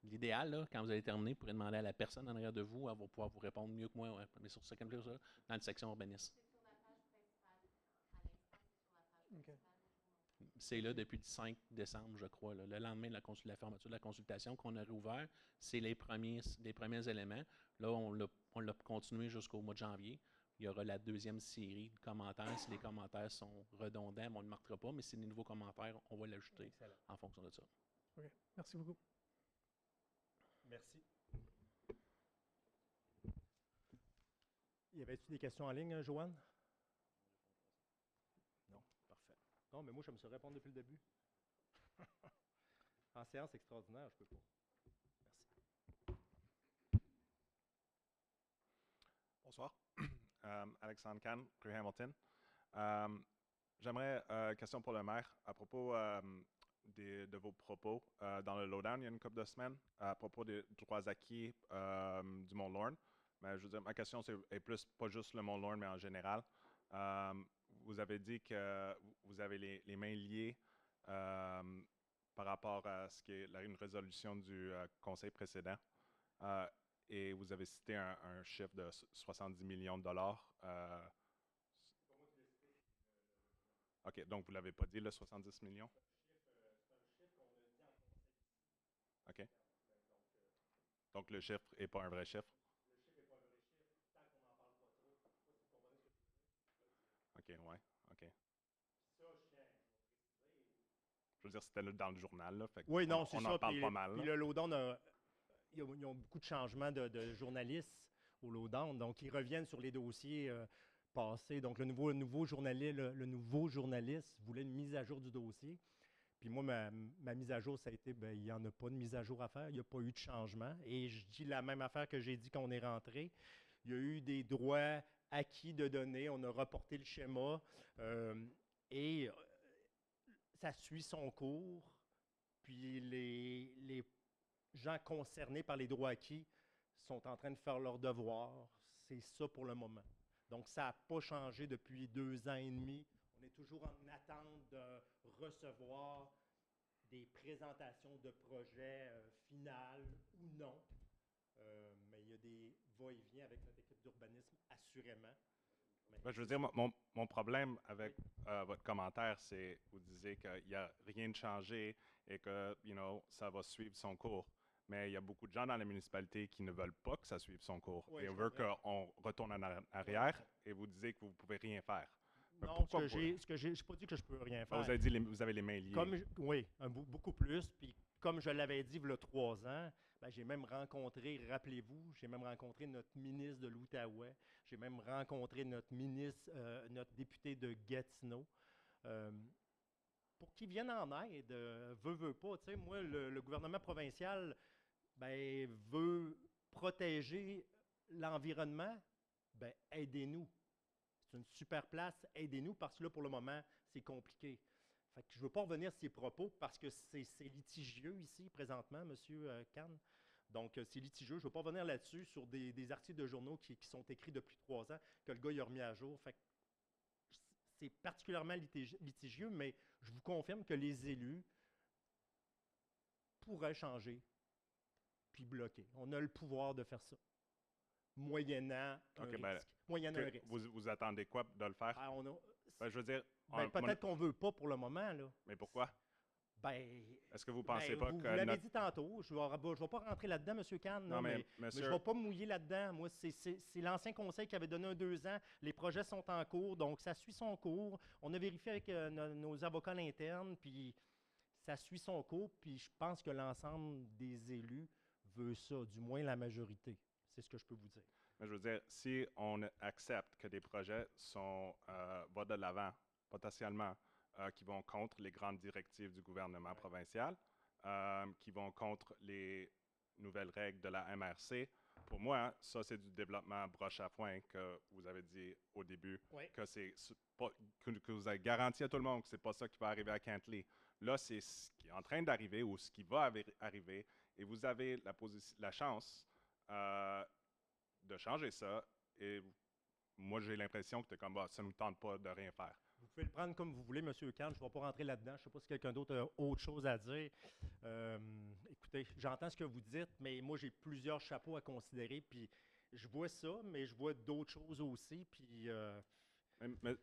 L'idéal, là, quand vous allez terminer, vous pourrez demander à la personne en arrière de vous, elle va pouvoir vous répondre mieux que moi. Ouais, mais sur ce quintley.ca, dans la section urbanisme. OK. C'est là depuis le 5 décembre, je crois. Là. Le lendemain de la fermeture de la consultation qu'on a réouvert, c'est les premiers éléments. Là, on l'a continué jusqu'au mois de janvier. Il y aura la deuxième série de commentaires. Si les commentaires sont redondants, on ne le marquera pas, mais si des nouveaux commentaires, on va l'ajouter en fonction de ça. OK. Merci beaucoup. Merci. Y avait-tu des questions en ligne, Joanne? Non, parfait. Non, mais moi, je me suis répondre depuis le début. En séance extraordinaire, je peux pas. Merci. Bonsoir. Alexandre Kahn, Rue Hamilton. J'aimerais, question pour le maire, à propos de vos propos dans le lowdown il y a une couple de semaines, à propos des droits acquis du Mont Lorne. Mais je veux dire, ma question est plus, pas juste le Mont Lorne, mais en général. Vous avez dit que vous avez les mains liées par rapport à ce qui est une résolution du conseil précédent. Et vous avez cité un chiffre de 70 millions de dollars. OK, donc vous ne l'avez pas dit, le 70 millions? OK. Donc le chiffre n'est pas un vrai chiffre? OK, ouais, OK. Je veux dire, c'était dans le journal, là. Fait Oui, non, c'est on ça. en parle pas mal. Puis le lowdown, ils ont beaucoup de changements de journalistes au lowdown. Donc, ils reviennent sur les dossiers passés. Donc, le nouveau journaliste voulait une mise à jour du dossier. Puis moi, ma mise à jour, ça a été, ben, il n'y en a pas de mise à jour à faire. Il n'y a pas eu de changement. Et je dis la même affaire que j'ai dit quand on est rentré. Il y a eu des droits acquis de données. On a reporté le schéma. Et ça suit son cours. Puis les gens concernés par les droits acquis sont en train de faire leur devoir. C'est ça pour le moment. Donc, ça n'a pas changé depuis 2 ans et demi. On est toujours en attente de recevoir des présentations de projets finales ou non. Mais il y a des va-et-vient avec notre équipe d'urbanisme, assurément. Ben, je veux dire, mon problème avec votre commentaire, c'est vous disiez qu'il n'y a rien de changé et que ça va suivre son cours. Mais il y a beaucoup de gens dans la municipalité qui ne veulent pas que ça suive son cours. Oui, et on veut qu'on retourne en arrière et vous disiez que vous ne pouvez rien faire. Non, je n'ai pas dit que je ne peux rien faire. Vous avez dit vous avez les mains liées. Oui, beaucoup plus. Puis comme je l'avais dit il y a 3 ans, ben, j'ai même rencontré, rappelez-vous, j'ai même rencontré notre ministre de l'Outaouais, j'ai même rencontré notre ministre, notre député de Gatineau, pour qu'ils viennent en aide, veut pas. Tu sais, moi, le gouvernement provincial veut protéger l'environnement, ben aidez-nous. C'est une super place, aidez-nous, parce que là, pour le moment, c'est compliqué. Fait que je ne veux pas revenir sur ces propos parce que c'est litigieux ici, présentement, M. Kahn. Donc, c'est litigieux. Je ne veux pas revenir là-dessus sur des articles de journaux qui sont écrits depuis 3 ans, que le gars il a remis à jour. Fait que c'est particulièrement litigieux, mais je vous confirme que les élus pourraient changer puis bloquer. On a le pouvoir de faire ça, moyennant un risque. Moyennant un risque. Vous attendez quoi de le faire? Je veux dire... peut-être qu'on ne veut pas pour le moment. Là. Mais pourquoi? Est-ce que vous pensez pas que... Vous l'avez dit tantôt, je ne vais pas rentrer là-dedans, M. Kahn, non, mais je ne vais pas me mouiller là-dedans. Moi, c'est l'ancien conseil qui avait donné un 2 ans. Les projets sont en cours, donc ça suit son cours. On a vérifié avec nos avocats à l'interne, puis ça suit son cours, puis je pense que l'ensemble des élus veut ça, du moins la majorité. C'est ce que je peux vous dire. Mais je veux dire, si on accepte que des projets vont de l'avant, potentiellement, qui vont contre les grandes directives du gouvernement provincial, qui vont contre les nouvelles règles de la MRC, pour moi, ça, c'est du développement broche à foin que vous avez dit au début, Oui. que vous avez garanti à tout le monde que c'est pas ça qui va arriver à Cantley. Là, c'est ce qui est en train d'arriver ou ce qui va arriver, et vous avez la chance de changer ça. Et moi, j'ai l'impression que tu es comme, bah, ça ne nous tente pas de rien faire. Vous pouvez le prendre comme vous voulez, M. Kahn. Je ne vais pas rentrer là-dedans. Je ne sais pas si quelqu'un d'autre a autre chose à dire. Écoutez, j'entends ce que vous dites, mais moi, j'ai plusieurs chapeaux à considérer. Puis je vois ça, mais je vois d'autres choses aussi. Puis.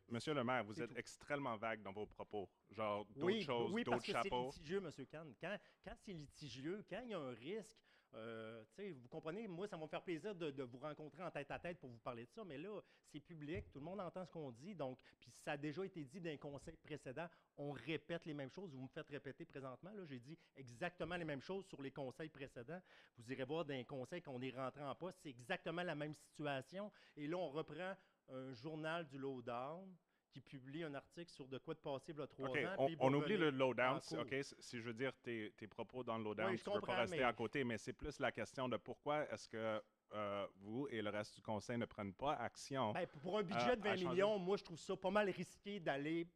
Monsieur le maire, vous êtes tout. extrêmement vague dans vos propos. Genre, d'autres choses, oui, d'autres chapeaux. parce que c'est litigieux, M. Kahn. Quand c'est litigieux, quand il y a un risque, vous comprenez, moi, ça va me faire plaisir de vous rencontrer en tête à tête pour vous parler de ça, mais là, c'est public, tout le monde entend ce qu'on dit, donc, puis ça a déjà été dit d'un conseil précédent, on répète les mêmes choses, vous me faites répéter présentement, là, j'ai dit exactement les mêmes choses sur les conseils précédents, vous irez voir d'un conseil qu'on est rentré en poste, c'est exactement la même situation, et là, on reprend un journal du Lowdown qui publie un article sur de quoi de passé il y a 3 ans. On oublie le lowdown. Si je veux dire tes propos dans le lowdown, oui, tu ne veux pas rester à côté, mais c'est plus la question de pourquoi est-ce que vous et le reste du conseil ne prennent pas action. Bien, pour un budget de 20 millions, moi, je trouve ça pas mal risqué d'aller.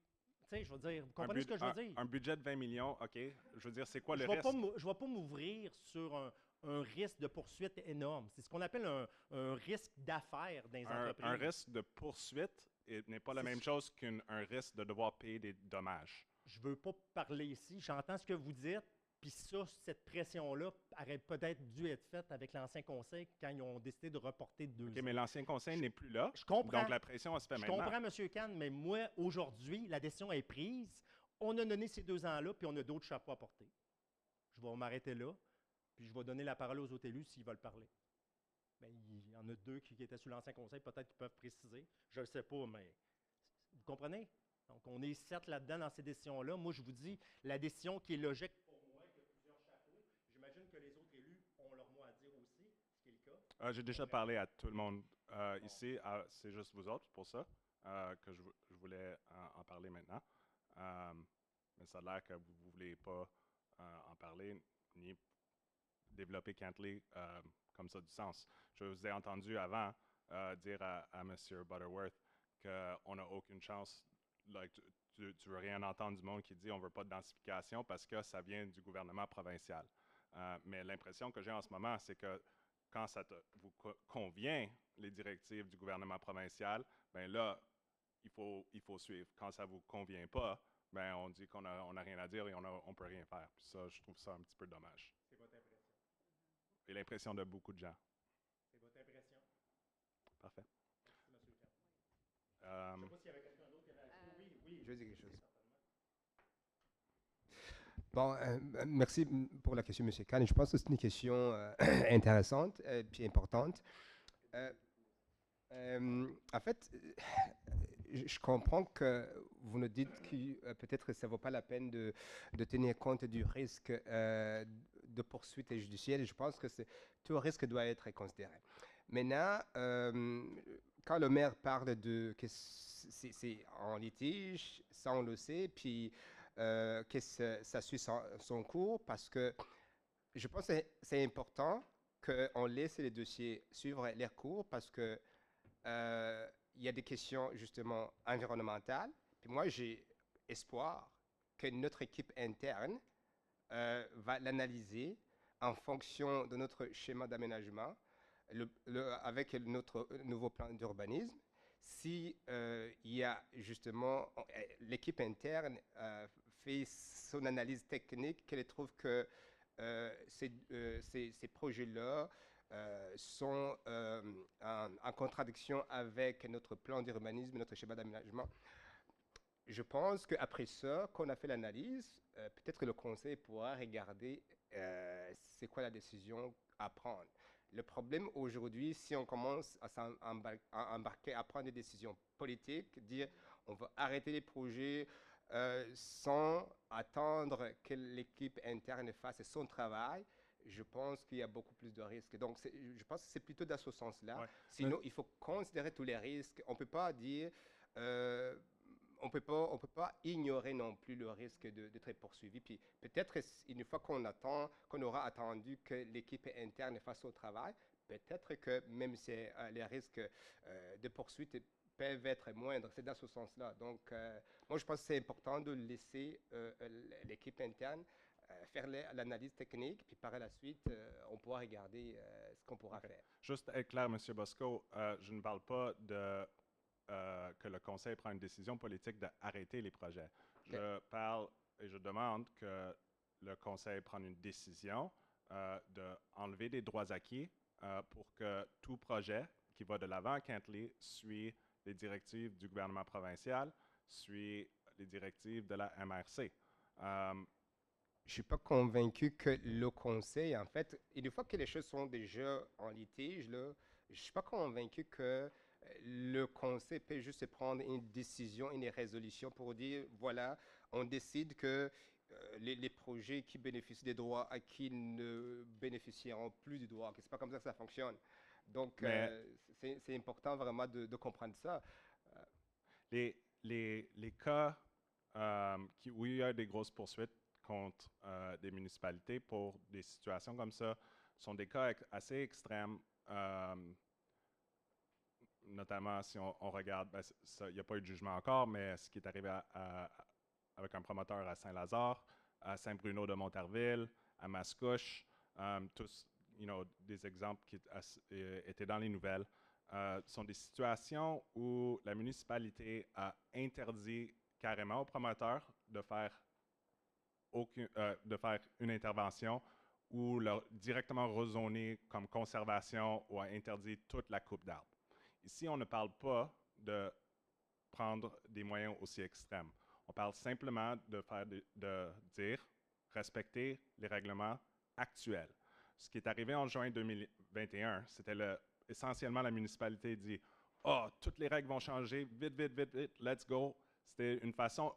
Tu sais, je veux dire, vous comprenez ce que je veux dire? Un budget de 20 millions, OK. Je veux dire, c'est quoi le risque? Je ne vais pas m'ouvrir sur un risque de poursuite énorme. C'est ce qu'on appelle un risque d'affaires dans les entreprises. Un risque de poursuite n'est pas la même chose qu'un risque de devoir payer des dommages. Je ne veux pas parler ici. J'entends ce que vous dites. Puis ça, cette pression-là aurait peut-être dû être faite avec l'ancien conseil quand ils ont décidé de reporter de 2 ans. OK, mais l'ancien conseil n'est plus là. Je comprends. Donc la pression, elle se fait maintenant. Je comprends, M. Kahn, mais moi, aujourd'hui, la décision est prise. On a donné ces 2 ans-là, puis on a d'autres chapeaux à porter. Je vais m'arrêter là, puis je vais donner la parole aux autres élus s'ils veulent parler. Bien, il y en a 2 qui étaient sur l'ancien conseil, peut-être qu'ils peuvent préciser. Je ne sais pas, mais vous comprenez? Donc, on est certes là-dedans dans ces décisions-là. Moi, je vous dis, la décision qui est logique pour moi, qui a plusieurs chapeaux, j'imagine que les autres élus ont leur mot à dire aussi, ce qui est le cas. J'ai déjà parlé à tout le monde ici. C'est juste vous autres, pour ça, que je voulais en parler maintenant. Mais ça a l'air que vous ne voulez pas en parler, ni développer Cantley comme ça du sens. Je vous ai entendu avant dire à M. Butterworth qu'on n'a aucune chance. Like, tu ne veux rien entendre du monde qui dit on ne veut pas de densification parce que ça vient du gouvernement provincial. Mais l'impression que j'ai en ce moment, c'est que quand ça vous convient, les directives du gouvernement provincial, bien là, il faut suivre. Quand ça ne vous convient pas, bien on dit qu'on n'a rien à dire et on ne peut rien faire. Puis ça, je trouve ça un petit peu dommage. C'est votre impression? Et l'impression de beaucoup de gens. C'est votre impression? Parfait. Merci, M. Kahn. Je ne sais pas s'il y avait quelqu'un d'autre qui avait... Oui. Je veux dire quelque chose. Bon, merci pour la question, M. Kahn. Je pense que c'est une question intéressante et puis importante. En fait, je comprends que vous nous dites que peut-être ça ne vaut pas la peine de tenir compte du risque de poursuite judiciaire. Et je pense que tout risque doit être considéré. Maintenant, quand le maire parle de que c'est en litige, ça on le sait, puis que ça suit son cours, parce que je pense que c'est important qu'on laisse les dossiers suivre leur cours, parce que il y a des questions justement environnementales. Puis moi, j'ai espoir que notre équipe interne va l'analyser en fonction de notre schéma d'aménagement, avec notre nouveau plan d'urbanisme. Si il y a justement, l'équipe interne fait son analyse technique, qu'elle trouve que ces projets-là sont en contradiction avec notre plan d'urbanisme, notre schéma d'aménagement. Je pense qu'après ça, qu'on a fait l'analyse, peut-être que le conseil pourra regarder c'est quoi la décision à prendre. Le problème aujourd'hui, si on commence à embarquer, à prendre des décisions politiques, dire on va arrêter les projets, sans attendre que l'équipe interne fasse son travail, je pense qu'il y a beaucoup plus de risques. Donc, je pense que c'est plutôt dans ce sens-là. Ouais. Sinon, il faut considérer tous les risques. On ne peut pas dire, on peut pas ignorer non plus le risque d'être poursuivi. Puis peut-être une fois qu'on aura attendu que l'équipe interne fasse son travail, peut-être que même si les risques de poursuite peuvent être moindres. C'est dans ce sens-là. Donc, moi, je pense que c'est important de laisser l'équipe interne faire l'analyse technique, puis par la suite, on pourra regarder ce qu'on pourra faire. Juste être clair, M. Bosco, je ne parle pas de que le Conseil prend une décision politique d'arrêter les projets. Je parle et je demande que le Conseil prenne une décision d'enlever des droits acquis pour que tout projet qui va de l'avant à Kentley suit les directives du gouvernement provincial, suit les directives de la MRC. Je ne suis pas convaincu que le Conseil, en fait, une fois que les choses sont déjà en litige, là, je ne suis pas convaincu que le Conseil peut juste prendre une décision, une résolution pour dire, voilà, on décide que les projets qui bénéficient des droits acquis ne bénéficieront plus du droit. Ce n'est pas comme ça que ça fonctionne. Donc, c'est important vraiment de comprendre ça. Les cas où il y a des grosses poursuites contre des municipalités pour des situations comme ça sont des cas assez extrêmes. Notamment si on regarde, il n'y a pas eu de jugement encore, mais ce qui est arrivé avec un promoteur à Saint-Lazare, à Saint-Bruno de Montarville, à Mascouche, tous des exemples qui étaient dans les nouvelles, sont des situations où la municipalité a interdit carrément au promoteur de faire une intervention ou directement rezoner comme conservation ou a interdit toute la coupe d'arbres. Ici, on ne parle pas de prendre des moyens aussi extrêmes. On parle simplement de dire respecter les règlements actuels. Ce qui est arrivé en juin 2021, c'était essentiellement la municipalité dit « Oh, toutes les règles vont changer, vite, vite, vite, vite, let's go ». C'était une façon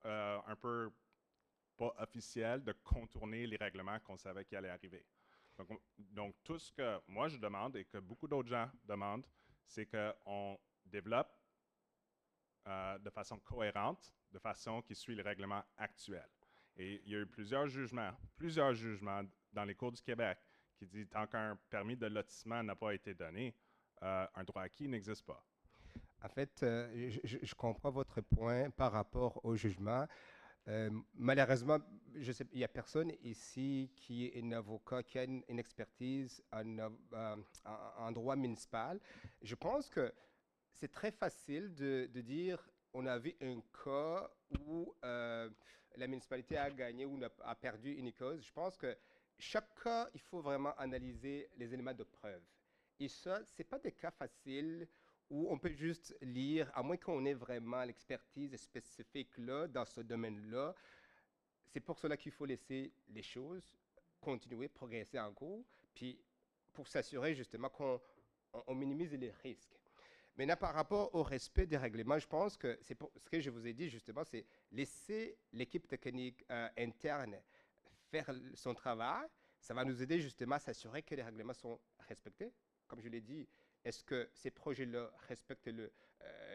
un peu pas officielle de contourner les règlements qu'on savait qui allaient arriver. Donc, tout ce que moi je demande et que beaucoup d'autres gens demandent, c'est qu'on développe de façon cohérente, de façon qui suit le règlement actuel. Et il y a eu plusieurs jugements dans les cours du Québec qui disent tant qu'un permis de lotissement n'a pas été donné, un droit acquis n'existe pas. En fait, je comprends votre point par rapport au jugement. Malheureusement, il n'y a personne ici qui est un avocat, qui a une expertise en droit municipal. Je pense que c'est très facile de dire on a vu un cas où la municipalité a gagné ou a perdu une cause. Je pense que chaque cas, il faut vraiment analyser les éléments de preuve. Et ça, ce n'est pas des cas faciles où on peut juste lire, à moins qu'on ait vraiment l'expertise spécifique là, dans ce domaine-là. C'est pour cela qu'il faut laisser les choses continuer, progresser en cours, puis pour s'assurer justement qu'on minimise les risques. Maintenant, par rapport au respect des règlements, je pense que c'est ce que je vous ai dit justement, c'est laisser l'équipe technique interne faire son travail. Ça va nous aider justement à s'assurer que les règlements sont respectés. Comme je l'ai dit, est-ce que ces projets-là respectent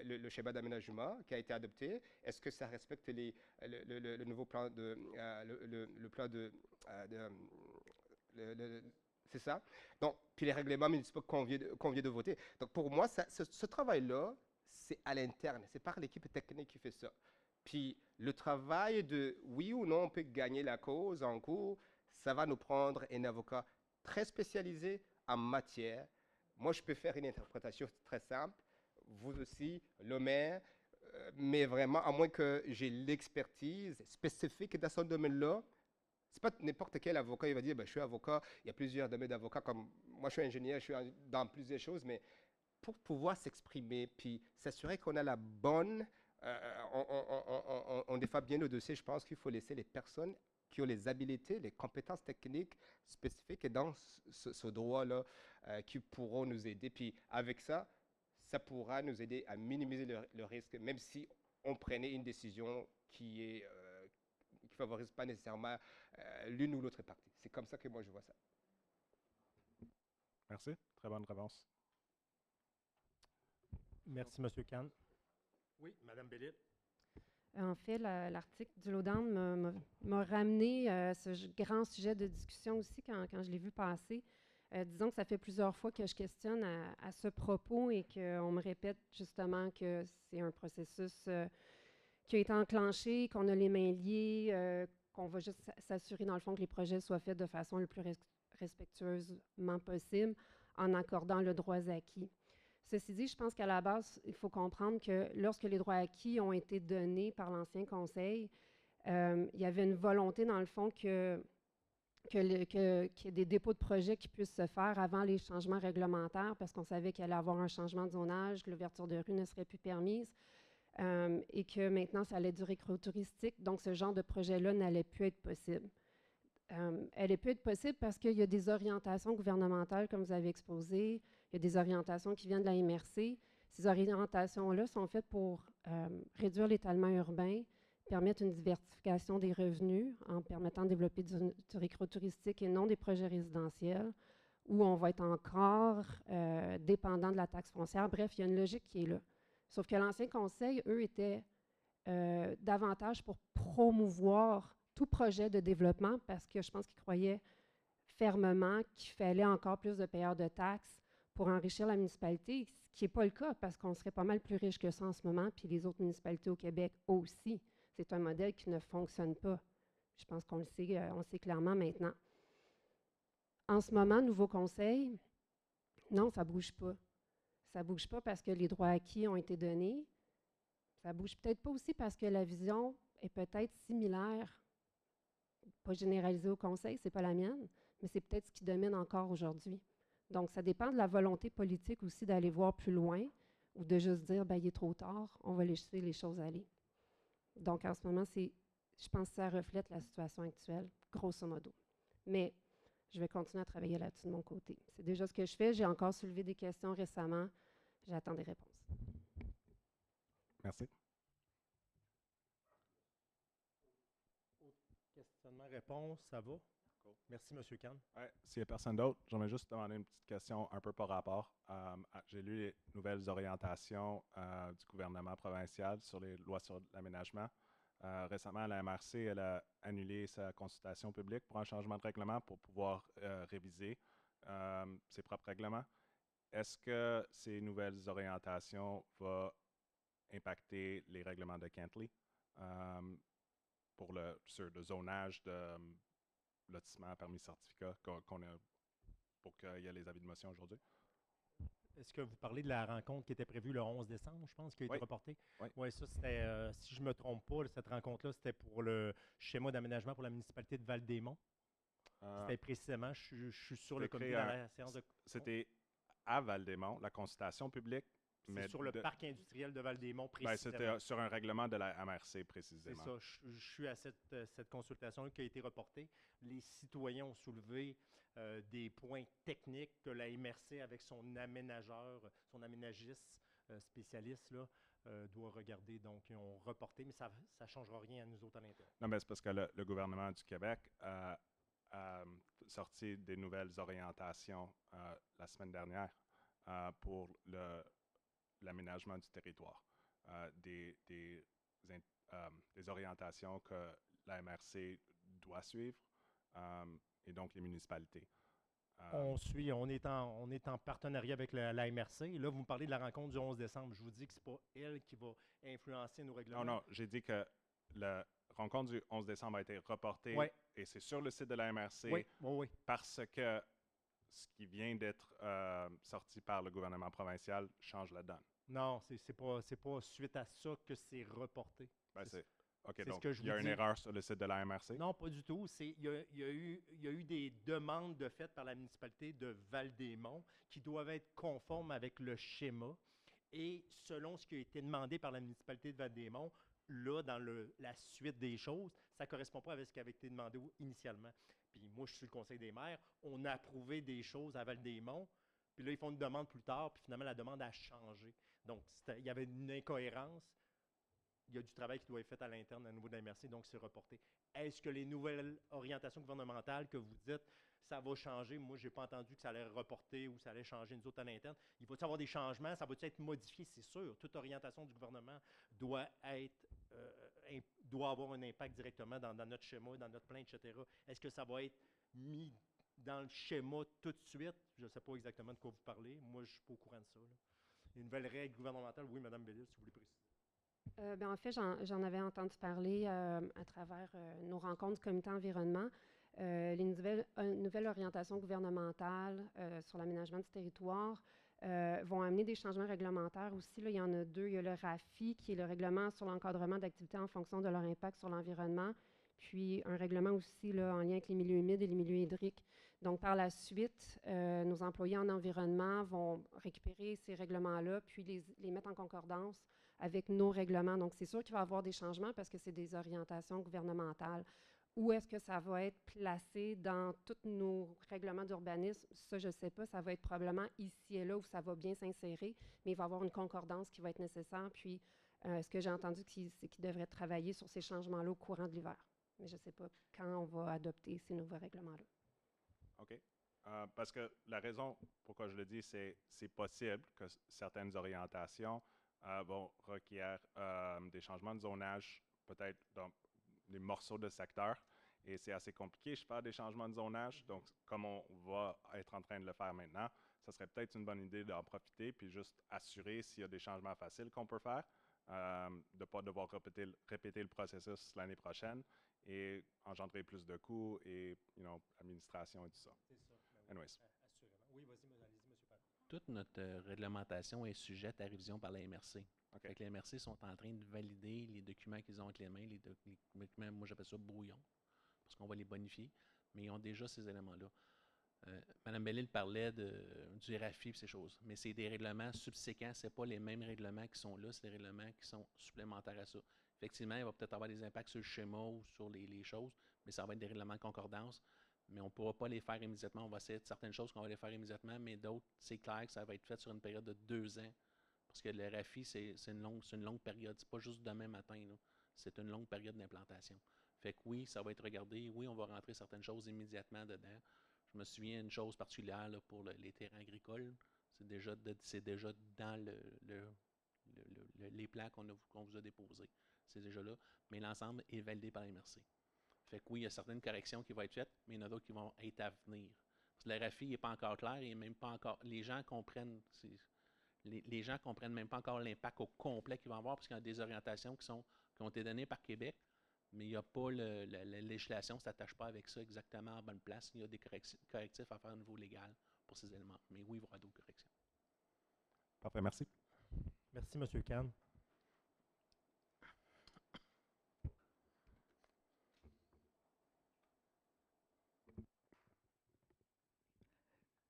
le schéma d'aménagement qui a été adopté? Est-ce que ça respecte le nouveau plan le plan c'est ça? Donc, puis les règlements municipaux qu'on vient de voter. Donc, pour moi, ce travail-là, c'est à l'interne. C'est par l'équipe technique qui fait ça. Puis, le travail de oui ou non, on peut gagner la cause en cours, ça va nous prendre un avocat très spécialisé en matière. Moi, je peux faire une interprétation très simple. Vous aussi, le maire, mais vraiment, à moins que j'ai l'expertise spécifique dans ce domaine-là, c'est pas n'importe quel avocat, il va dire, ben, je suis avocat, il y a plusieurs domaines d'avocats, comme moi je suis ingénieur, je suis dans plusieurs choses, mais pour pouvoir s'exprimer, puis s'assurer qu'on a la bonne, on défend bien le dossier, je pense qu'il faut laisser les personnes qui ont les habiletés, les compétences techniques spécifiques dans ce droit-là qui pourront nous aider. Puis avec ça, ça pourra nous aider à minimiser le risque, même si on prenait une décision qui favorise pas nécessairement l'une ou l'autre partie. C'est comme ça que moi je vois ça. Merci. Très bonne réponse. Merci, M. Kahn. Oui, Mme Bellil. En fait, l'article du Lowdown m'a ramené ce grand sujet de discussion aussi quand je l'ai vu passer. Disons que ça fait plusieurs fois que je questionne à ce propos et qu'on me répète justement que c'est un processus qui a été enclenché, qu'on a les mains liées, qu'on va juste s'assurer dans le fond que les projets soient faits de façon le plus respectueusement possible en accordant le droit acquis. Ceci dit, je pense qu'à la base, il faut comprendre que lorsque les droits acquis ont été donnés par l'ancien conseil, il y avait une volonté, dans le fond, qu'il y ait des dépôts de projets qui puissent se faire avant les changements réglementaires, parce qu'on savait qu'il allait y avoir un changement de zonage, que l'ouverture de rue ne serait plus permise, et que maintenant, ça allait durer touristique. Donc, ce genre de projet-là n'allait plus être possible. Elle n'allait plus être possible parce qu'il y a des orientations gouvernementales, comme vous avez exposé. Il y a des orientations qui viennent de la MRC. Ces orientations-là sont faites pour réduire l'étalement urbain, permettre une diversification des revenus en permettant de développer du récro-touristique et non des projets résidentiels, où on va être encore dépendant de la taxe foncière. Bref, il y a une logique qui est là. Sauf que l'ancien conseil, eux, étaient davantage pour promouvoir tout projet de développement parce que je pense qu'ils croyaient fermement qu'il fallait encore plus de payeurs de taxes pour enrichir la municipalité, ce qui n'est pas le cas parce qu'on serait pas mal plus riche que ça en ce moment, puis les autres municipalités au Québec aussi. C'est un modèle qui ne fonctionne pas. Je pense qu'on le sait clairement maintenant. En ce moment, nouveau conseil, non, ça ne bouge pas. Ça ne bouge pas parce que les droits acquis ont été donnés. Ça ne bouge peut-être pas aussi parce que la vision est peut-être similaire, pas généralisée au conseil, ce n'est pas la mienne, mais c'est peut-être ce qui domine encore aujourd'hui. Donc, ça dépend de la volonté politique aussi d'aller voir plus loin ou de juste dire, ben, il est trop tard, on va laisser les choses aller. Donc, en ce moment, je pense que ça reflète la situation actuelle, grosso modo. Mais je vais continuer à travailler là-dessus de mon côté. C'est déjà ce que je fais. J'ai encore soulevé des questions récemment. J'attends des réponses. Merci. Questionnement-réponse, ça va? Cool. Merci, M. Kahn. Ouais, s'il n'y a personne d'autre, j'aimerais juste demander une petite question un peu par rapport. J'ai lu les nouvelles orientations du gouvernement provincial sur les lois sur l'aménagement. Récemment, la MRC elle a annulé sa consultation publique pour un changement de règlement pour pouvoir réviser ses propres règlements. Est-ce que ces nouvelles orientations vont impacter les règlements de Kentley sur le zonage de lotissement, permis certificat qu'on a pour qu'il y ait les avis de motion aujourd'hui? Est-ce que vous parlez de la rencontre qui était prévue le 11 décembre, je pense, qui a été reportée? Oui. Oui, ça, c'était, si je ne me trompe pas, cette rencontre-là, c'était pour le schéma d'aménagement pour la municipalité de Val-des-Monts. C'était précisément, je suis sur le comité dans la séance de... C'était à Val-des-Monts, la consultation publique. C'est sur le parc industriel de Val-des-Monts, précisément. C'était sur un règlement de la MRC, précisément. C'est ça. Je suis à cette consultation-là qui a été reportée. Les citoyens ont soulevé des points techniques que la MRC, avec son aménageur, son aménagiste spécialiste, là, doit regarder. Donc, ils ont reporté, mais ça ne changera rien à nous autres à l'intérieur. Non, mais c'est parce que le gouvernement du Québec a sorti des nouvelles orientations la semaine dernière pour l'aménagement du territoire. Des orientations que la MRC doit suivre et donc les municipalités. On est en partenariat avec la MRC. Et là, vous me parlez de la rencontre du 11 décembre. Je vous dis que ce n'est pas elle qui va influencer nos règlements. Non, j'ai dit que la rencontre du 11 décembre a été reportée et c'est sur le site de la MRC parce que ce qui vient d'être sorti par le gouvernement provincial change la donne. Non, c'est pas suite à ça que c'est reporté. OK, donc il y a une erreur sur le site de la MRC? Non, pas du tout. Il y a eu des demandes de fait par la municipalité de Val-des-Monts qui doivent être conformes avec le schéma. Et selon ce qui a été demandé par la municipalité de Val-des-Monts, là, dans la suite des choses, ça ne correspond pas avec ce qui avait été demandé initialement. Puis moi, je suis le conseil des maires. On a approuvé des choses à Val-des-Monts. Puis là, ils font une demande plus tard. Puis finalement, la demande a changé. Donc, il y avait une incohérence. il y a du travail qui doit être fait à l'interne au niveau de la MRC, donc c'est reporté. Est-ce que les nouvelles orientations gouvernementales que vous dites, ça va changer? Moi, je n'ai pas entendu que ça allait reporter ou ça allait changer nous autres à l'interne. Il va-t-il y avoir des changements? Ça va-t-il être modifié? C'est sûr. Toute orientation du gouvernement doit avoir un impact directement dans notre schéma, dans notre plan, etc. Est-ce que ça va être mis dans le schéma tout de suite? Je ne sais pas exactement de quoi vous parlez. Moi, je ne suis pas au courant de ça. Là. Une nouvelle règle gouvernementale, oui, Mme Bélisle, si vous voulez préciser. En fait, j'en avais entendu parler à travers nos rencontres du comité environnement. Les nouvelles orientations gouvernementales sur l'aménagement du territoire vont amener des changements réglementaires aussi. Là, il y en a deux. Il y a le RAFI, qui est le règlement sur l'encadrement d'activités en fonction de leur impact sur l'environnement, puis un règlement aussi là, en lien avec les milieux humides et les milieux hydriques. Donc, par la suite, nos employés en environnement vont récupérer ces règlements-là, puis les mettre en concordance avec nos règlements. Donc, c'est sûr qu'il va y avoir des changements parce que c'est des orientations gouvernementales. Où est-ce que ça va être placé dans tous nos règlements d'urbanisme? Ça, je ne sais pas. Ça va être probablement ici et là où ça va bien s'insérer, mais il va y avoir une concordance qui va être nécessaire. Puis, ce que j'ai entendu, c'est qu'ils devraient travailler sur ces changements-là au courant de l'hiver. Mais je ne sais pas quand on va adopter ces nouveaux règlements-là. OK. Parce que la raison pourquoi je le dis, c'est possible que certaines orientations vont requérir des changements de zonage, peut-être dans les morceaux de secteur. Et c'est assez compliqué, je parle des changements de zonage. Donc, comme on va être en train de le faire maintenant, ça serait peut-être une bonne idée d'en profiter puis juste assurer s'il y a des changements faciles qu'on peut faire, de ne pas devoir répéter le processus l'année prochaine et engendrer plus de coûts et, administration et tout ça. C'est ça. Anyways. Assurément. Oui, vas-y, allez-y, M. Parent. Toute notre réglementation est sujette à révision par la MRC. Okay. Les MRC sont en train de valider les documents qu'ils ont entre les mains, les documents, moi j'appelle ça brouillon, parce qu'on va les bonifier, mais ils ont déjà ces éléments-là. Mme Bélisle parlait du RAFI et ces choses, mais c'est des règlements subséquents, ce n'est pas les mêmes règlements qui sont là, c'est des règlements qui sont supplémentaires à ça. Effectivement, il va peut-être avoir des impacts sur le schéma ou sur les choses, mais ça va être des règlements de concordance, mais on ne pourra pas les faire immédiatement. On va essayer de certaines choses qu'on va les faire immédiatement, mais d'autres, c'est clair que ça va être fait sur une période de 2 ans. Parce que le RAFI, c'est une longue période. C'est pas juste demain matin. C'est une longue période d'implantation. Fait que oui, ça va être regardé. Oui, on va rentrer certaines choses immédiatement dedans. Je me souviens d'une chose particulière là, pour les terrains agricoles. C'est déjà dans les plans qu'on vous a déposés. C'est déjà là. Mais l'ensemble est validé par la MRC. Fait que oui, il y a certaines corrections qui vont être faites, mais il y en a d'autres qui vont être à venir. Parce que le RAFI n'est pas encore clair et même pas encore. Les gens comprennent. Les gens ne comprennent même pas encore l'impact au complet qu'il va avoir, parce qu'il y a des orientations qui ont été données par Québec, mais il n'y a pas la législation ne s'attache pas avec ça exactement en bonne place. Il y a des correctifs à faire au niveau légal pour ces éléments. Mais oui, il va y avoir d'autres corrections. Parfait, merci. Merci, M. Kahn.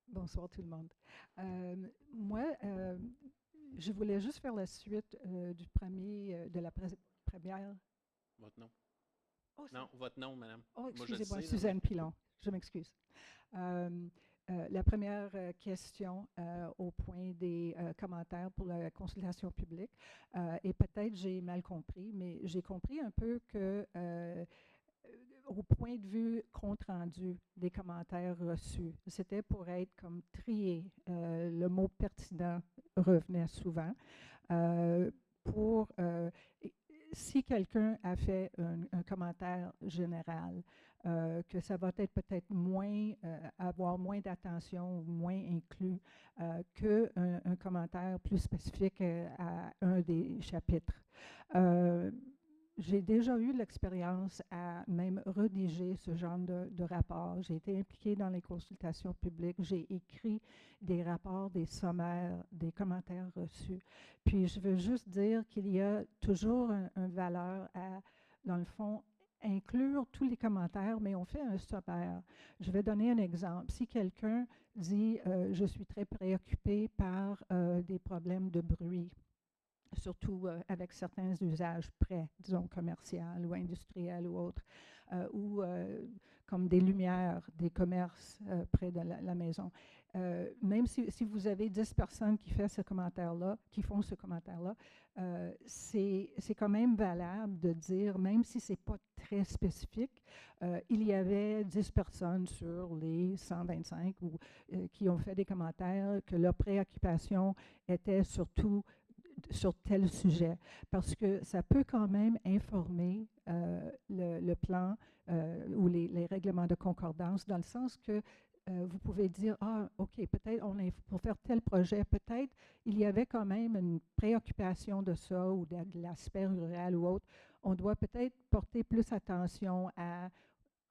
Bonsoir tout le monde. Moi, je voulais juste faire la suite de la première. Votre nom. Oh, non, votre nom, madame. Oh, excusez-moi, Suzanne Pilon. Je m'excuse. La première question au point des commentaires pour la consultation publique, et peut-être j'ai mal compris, mais j'ai compris un peu que au point de vue compte-rendu des commentaires reçus, c'était pour être comme trié. Le mot pertinent revenait souvent. Si quelqu'un a fait un commentaire général, que ça va être peut-être moins, avoir moins d'attention ou moins inclus qu'un commentaire plus spécifique à un des chapitres. J'ai déjà eu l'expérience à même rédiger ce genre de rapport. J'ai été impliquée dans les consultations publiques. J'ai écrit des rapports, des sommaires, des commentaires reçus. Puis je veux juste dire qu'il y a toujours une valeur à, dans le fond, inclure tous les commentaires, mais on fait un sommaire. Je vais donner un exemple. Si quelqu'un dit « Je suis très préoccupé par des problèmes de bruit », surtout avec certains usages près, disons commercial ou industriel ou autre, ou comme des lumières, des commerces près de la maison. même si vous avez 10 personnes qui font ce commentaire-là, c'est quand même valable de dire, même si ce n'est pas très spécifique, il y avait 10 personnes sur les 125 qui ont fait des commentaires, que leur préoccupation était surtout sur tel sujet, parce que ça peut quand même informer le plan ou les règlements de concordance, dans le sens que vous pouvez dire, ah, OK, peut-être pour faire tel projet, peut-être il y avait quand même une préoccupation de ça ou de l'aspect rural ou autre. On doit peut-être porter plus attention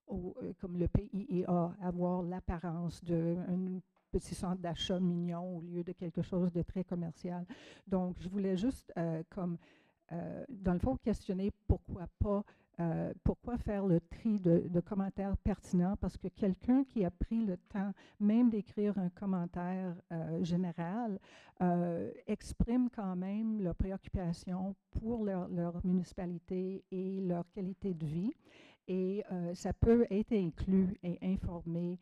comme le PIEA, avoir l'apparence d'un petit centre d'achat mignon au lieu de quelque chose de très commercial. Donc, je voulais juste, dans le fond, questionner pourquoi faire le tri de commentaires pertinents, parce que quelqu'un qui a pris le temps même d'écrire un commentaire général exprime quand même leur préoccupation pour leur municipalité et leur qualité de vie. Et ça peut être inclus et informer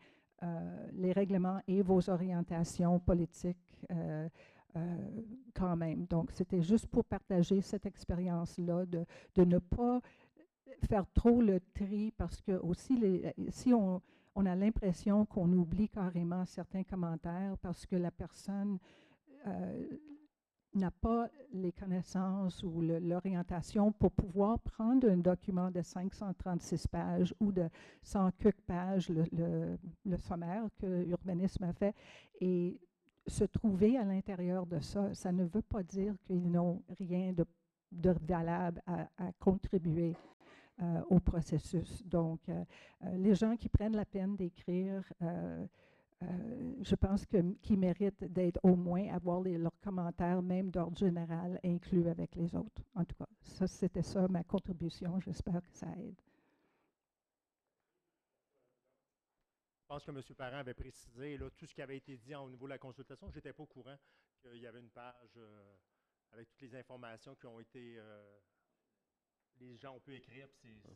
les règlements et vos orientations politiques quand même. Donc, c'était juste pour partager cette expérience-là de ne pas faire trop le tri, parce que aussi, si on a l'impression qu'on oublie carrément certains commentaires parce que la personne n'a pas les connaissances ou l'orientation pour pouvoir prendre un document de 536 pages ou de 100 quelques pages, le sommaire que Urbanisme a fait, et se trouver à l'intérieur de ça, ça ne veut pas dire qu'ils n'ont rien de valable à contribuer au processus. Donc, les gens qui prennent la peine d'écrire, je pense qu'ils méritent d'être au moins, avoir leurs commentaires, même d'ordre général, inclus avec les autres. En tout cas, c'était ça ma contribution. J'espère que ça aide. Je pense que M. Parent avait précisé là, tout ce qui avait été dit au niveau de la consultation. Je n'étais pas au courant qu'il y avait une page avec toutes les informations qui ont été... les gens ont pu écrire.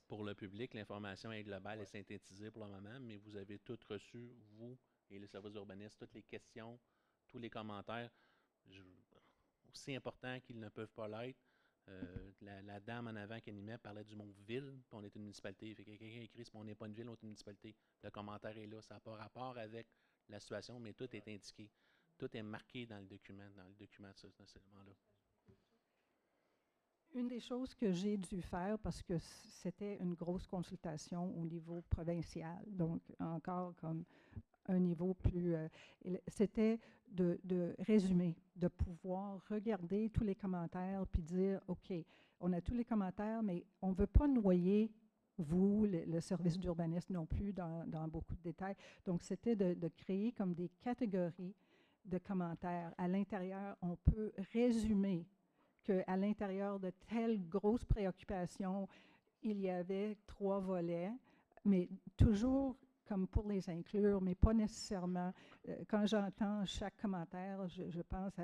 Pour le public, l'information est globale et synthétisée pour le moment, mais vous avez tout reçu, vous et le service d'urbanisme, toutes les questions, tous les commentaires, aussi importants qu'ils ne peuvent pas l'être. La dame en avant qui animait parlait du mot ville, puis on est une municipalité. Fait que quelqu'un écrit, on n'est pas une ville, on est une municipalité. Le commentaire est là. Ça n'a pas rapport avec la situation, mais tout est indiqué. Tout est marqué dans le document de ce élément-là. Une des choses que j'ai dû faire, parce que c'était une grosse consultation au niveau provincial, donc encore comme un niveau plus... c'était de résumer, de pouvoir regarder tous les commentaires puis dire, OK, on a tous les commentaires, mais on ne veut pas noyer, vous, le service d'urbanisme non plus, dans beaucoup de détails. Donc, c'était de créer comme des catégories de commentaires. À l'intérieur, on peut résumer qu'à l'intérieur de telle grosse préoccupation, il y avait 3 volets, mais toujours comme pour les inclure, mais pas nécessairement. Quand j'entends chaque commentaire, je pense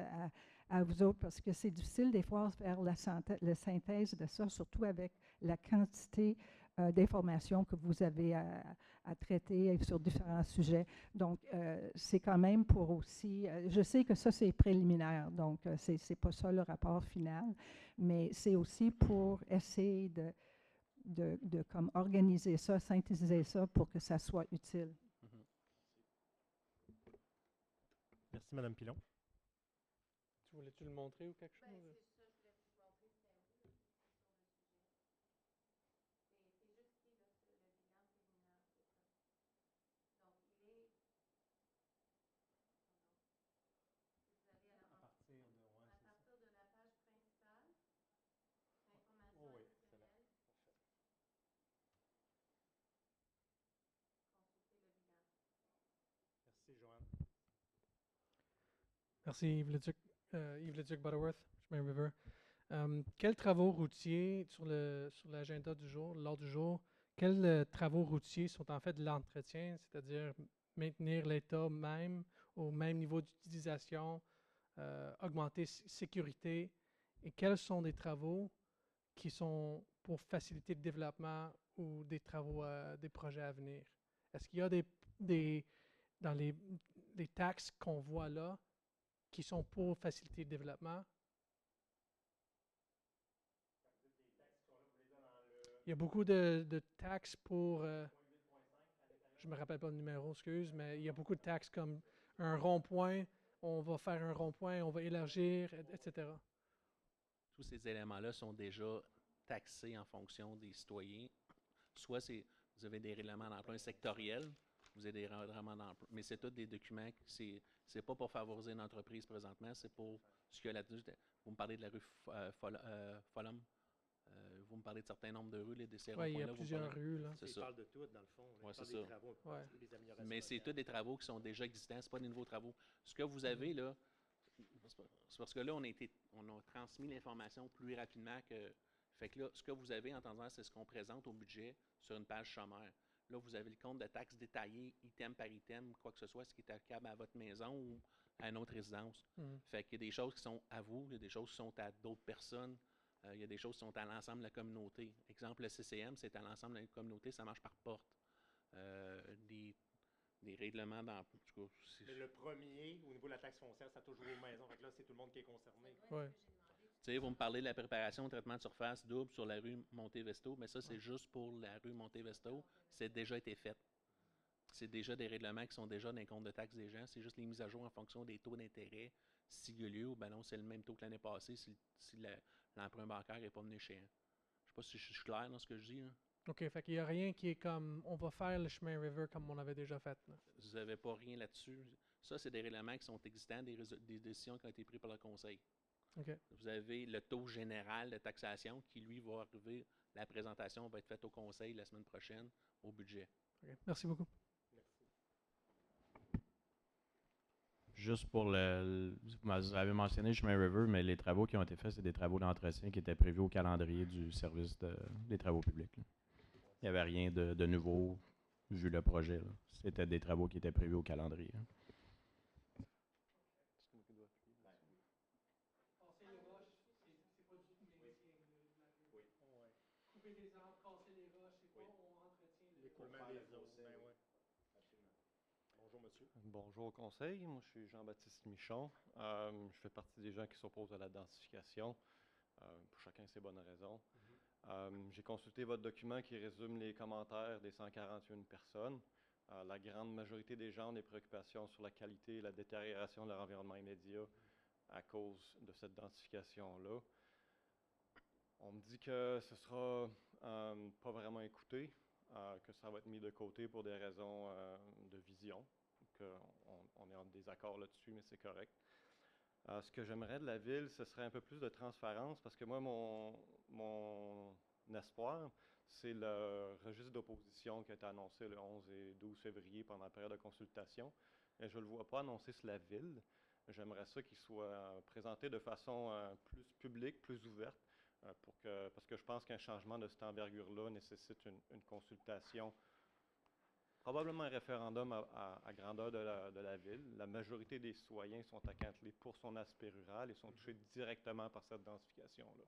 à vous autres, parce que c'est difficile des fois de faire la synthèse de ça, surtout avec la quantité d'informations que vous avez à traiter sur différents sujets. Donc, c'est quand même pour aussi... je sais que ça, c'est préliminaire, donc c'est pas ça le rapport final, mais c'est aussi pour essayer de comme organiser ça, synthétiser ça pour que ça soit utile. Merci, Mme Pilon. Tu voulais-tu le montrer ou quelque chose? Merci, Joanne. Merci, Yves Leduc Butterworth, Chemin River. Quels travaux routiers sur l'agenda du jour, l'ordre du jour, quels travaux routiers sont en fait de l'entretien, c'est-à-dire maintenir l'état même, au même niveau d'utilisation, augmenter sécurité, et quels sont des travaux qui sont pour faciliter le développement ou des travaux, des projets à venir? Est-ce qu'il y a les taxes qu'on voit là, qui sont pour faciliter le développement. Il y a beaucoup de taxes pour... je ne me rappelle pas le numéro, excuse, mais il y a beaucoup de taxes comme un rond-point, on va faire un rond-point, on va élargir, etc. Tous ces éléments-là sont déjà taxés en fonction des citoyens. Soit vous avez des règlements d'emploi sectoriels, vous avez des règlements d'emploi, mais c'est tous des documents, c'est pas pour favoriser une entreprise présentement, c'est pour ce qu'il y a là-dessus. Vous me parlez de la rue Folum, vous me parlez de certains nombres de rues, des ces Oui, il y a ronds-points-là, plusieurs rues. Là. C'est Ils ça. parlent de tout, dans le fond. Ouais, Ils parlent c'est des ça. travaux, Ouais. des améliorations. Mais c'est tous des travaux qui sont déjà existants, c'est pas des nouveaux travaux. Ce que vous avez là, c'est parce que là, on a transmis l'information plus rapidement que. Fait que là, ce que vous avez en tendance, c'est ce qu'on présente au budget sur une page sommaire. Là, vous avez le compte de taxes détaillé, item par item, quoi que ce soit, ce qui est applicable à votre maison ou à une autre résidence. Fait qu'il y a des choses qui sont à vous, il y a des choses qui sont à d'autres personnes, il y a des choses qui sont à l'ensemble de la communauté. Exemple, le CCM, c'est à l'ensemble de la communauté, ça marche par porte. Des règlements d'emploi. Mais le premier, au niveau de la taxe foncière, ça touche aux maisons. Fait que là, c'est tout le monde qui est concerné. Ouais. Vous me parlez de la préparation au traitement de surface double sur la rue Montevesto, mais ça, c'est juste pour la rue Montevesto. C'est déjà été fait. C'est déjà des règlements qui sont déjà dans les comptes de taxes des gens. C'est juste les mises à jour en fonction des taux d'intérêt. S'il y a lieu, ben non, c'est le même taux que l'année passée si l'emprunt bancaire n'est pas venu chez. Je ne sais pas si je suis clair dans ce que je dis. Là. OK, fait qu'il n'y a rien qui est comme on va faire le chemin River comme on avait déjà fait. Là. Vous n'avez pas rien là-dessus. Ça, c'est des règlements qui sont existants, des décisions qui ont été prises par le Conseil. OK. Vous avez le taux général de taxation qui, lui, va arriver. La présentation va être faite au Conseil la semaine prochaine au budget. OK. Merci beaucoup. Juste pour vous avez mentionné le chemin River, mais les travaux qui ont été faits, c'est des travaux d'entretien qui étaient prévus au calendrier du service des travaux publics. Là. Il n'y avait rien de nouveau vu le projet. C'était des travaux qui étaient prévus au calendrier. Hein. Bonjour, monsieur. Bonjour au conseil, moi je suis Jean-Baptiste Michon. Je fais partie des gens qui s'opposent à la densification, pour chacun ses bonnes raisons. J'ai consulté votre document qui résume les commentaires des 141 personnes. La grande majorité des gens ont des préoccupations sur la qualité et la détérioration de leur environnement immédiat à cause de cette densification-là. On me dit que ce sera pas vraiment écouté, que ça va être mis de côté pour des raisons de vision, qu'on est en désaccord là-dessus, mais c'est correct. Ce que j'aimerais de la ville, ce serait un peu plus de transparence, parce que moi, mon espoir, c'est le registre d'opposition qui a été annoncé le 11 et 12 février pendant la période de consultation. Et je ne le vois pas annoncé sur la ville. J'aimerais ça qu'il soit présenté de façon plus publique, plus ouverte, parce que je pense qu'un changement de cette envergure-là nécessite une consultation, probablement un référendum à grandeur de la ville. La majorité des citoyens sont à Cantley pour son aspect rural et sont touchés directement par cette densification-là.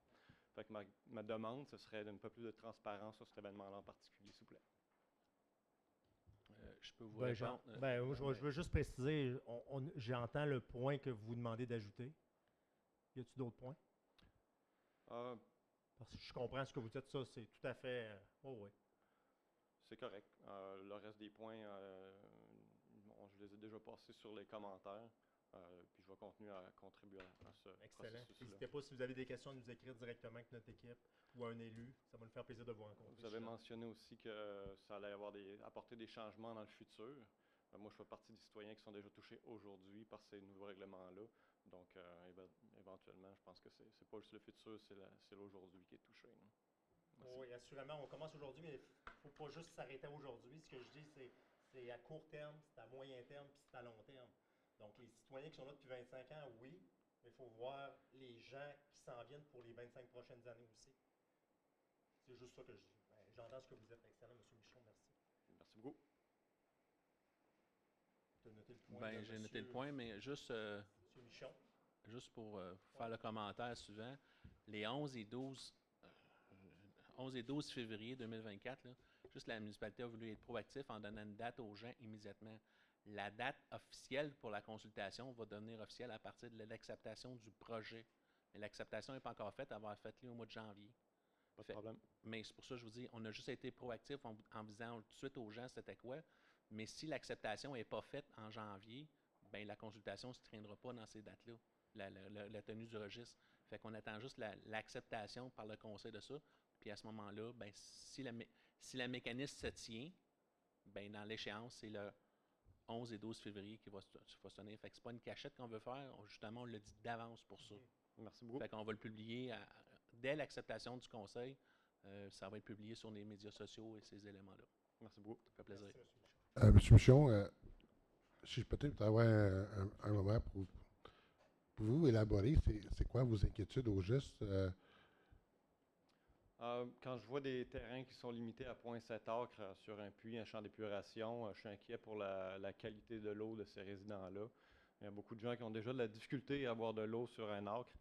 Fait que ma demande, ce serait d'un peu plus de transparence sur cet événement-là en particulier, s'il vous plaît. Je peux vous répondre. Je veux juste préciser, j'entends le point que vous demandez d'ajouter. Y a-t-il d'autres points? Parce que je comprends ce que vous dites, ça, c'est tout à fait... oui. C'est correct. Le reste des points, je les ai déjà passés sur les commentaires, puis je vais continuer à contribuer à ce processus-là. N'hésitez pas, si vous avez des questions, à nous écrire directement avec notre équipe ou à un élu. Ça va nous faire plaisir de vous rencontrer. Vous avez mentionné aussi que ça allait apporter des changements dans le futur. Moi, je fais partie des citoyens qui sont déjà touchés aujourd'hui par ces nouveaux règlements-là. Donc, éventuellement, je pense que c'est pas juste le futur, c'est l'aujourd'hui qui est touché. Oui, assurément, on commence aujourd'hui, mais il ne faut pas juste s'arrêter aujourd'hui. Ce que je dis, c'est à court terme, c'est à moyen terme, puis c'est à long terme. Donc, les citoyens qui sont là depuis 25 ans, oui, mais il faut voir les gens qui s'en viennent pour les 25 prochaines années aussi. C'est juste ça que je dis. J'entends ce que vous dites. Excellent, M. Michon, merci. Merci beaucoup. Tu as noté le point. J'ai noté le point, mais juste... M. Michon. Juste pour faire le commentaire suivant, les 11 et 12 février 2024, là, juste la municipalité a voulu être proactif en donnant une date aux gens immédiatement. La date officielle pour la consultation va devenir officielle à partir de l'acceptation du projet. Mais l'acceptation n'est pas encore faite, elle va être faite au mois de janvier. Pas de problème. Mais c'est pour ça que je vous dis, on a juste été proactif en disant tout de suite aux gens c'était quoi. Mais si l'acceptation n'est pas faite en janvier, ben la consultation ne se tiendra pas dans ces dates-là, la tenue du registre. Fait qu'on attend juste l'acceptation par le conseil de ça. Puis à ce moment-là, ben, si la mécanisme se tient, ben, dans l'échéance, c'est le 11 et 12 février qui va se tenir. Fait que c'est pas une cachette qu'on veut faire. Justement, on l'a dit d'avance pour ça. Merci beaucoup. Fait qu'on va le publier dès l'acceptation du conseil. Ça va être publié sur les médias sociaux et ces éléments-là. Merci beaucoup. Ça fait plaisir. Monsieur Michon, si je peux peut-être avoir un moment pour vous élaborer, c'est quoi vos inquiétudes au juste? Quand je vois des terrains qui sont limités à 0,7 acres sur un puits, un champ d'épuration, je suis inquiet pour la qualité de l'eau de ces résidents-là. Il y a beaucoup de gens qui ont déjà de la difficulté à avoir de l'eau sur un acre.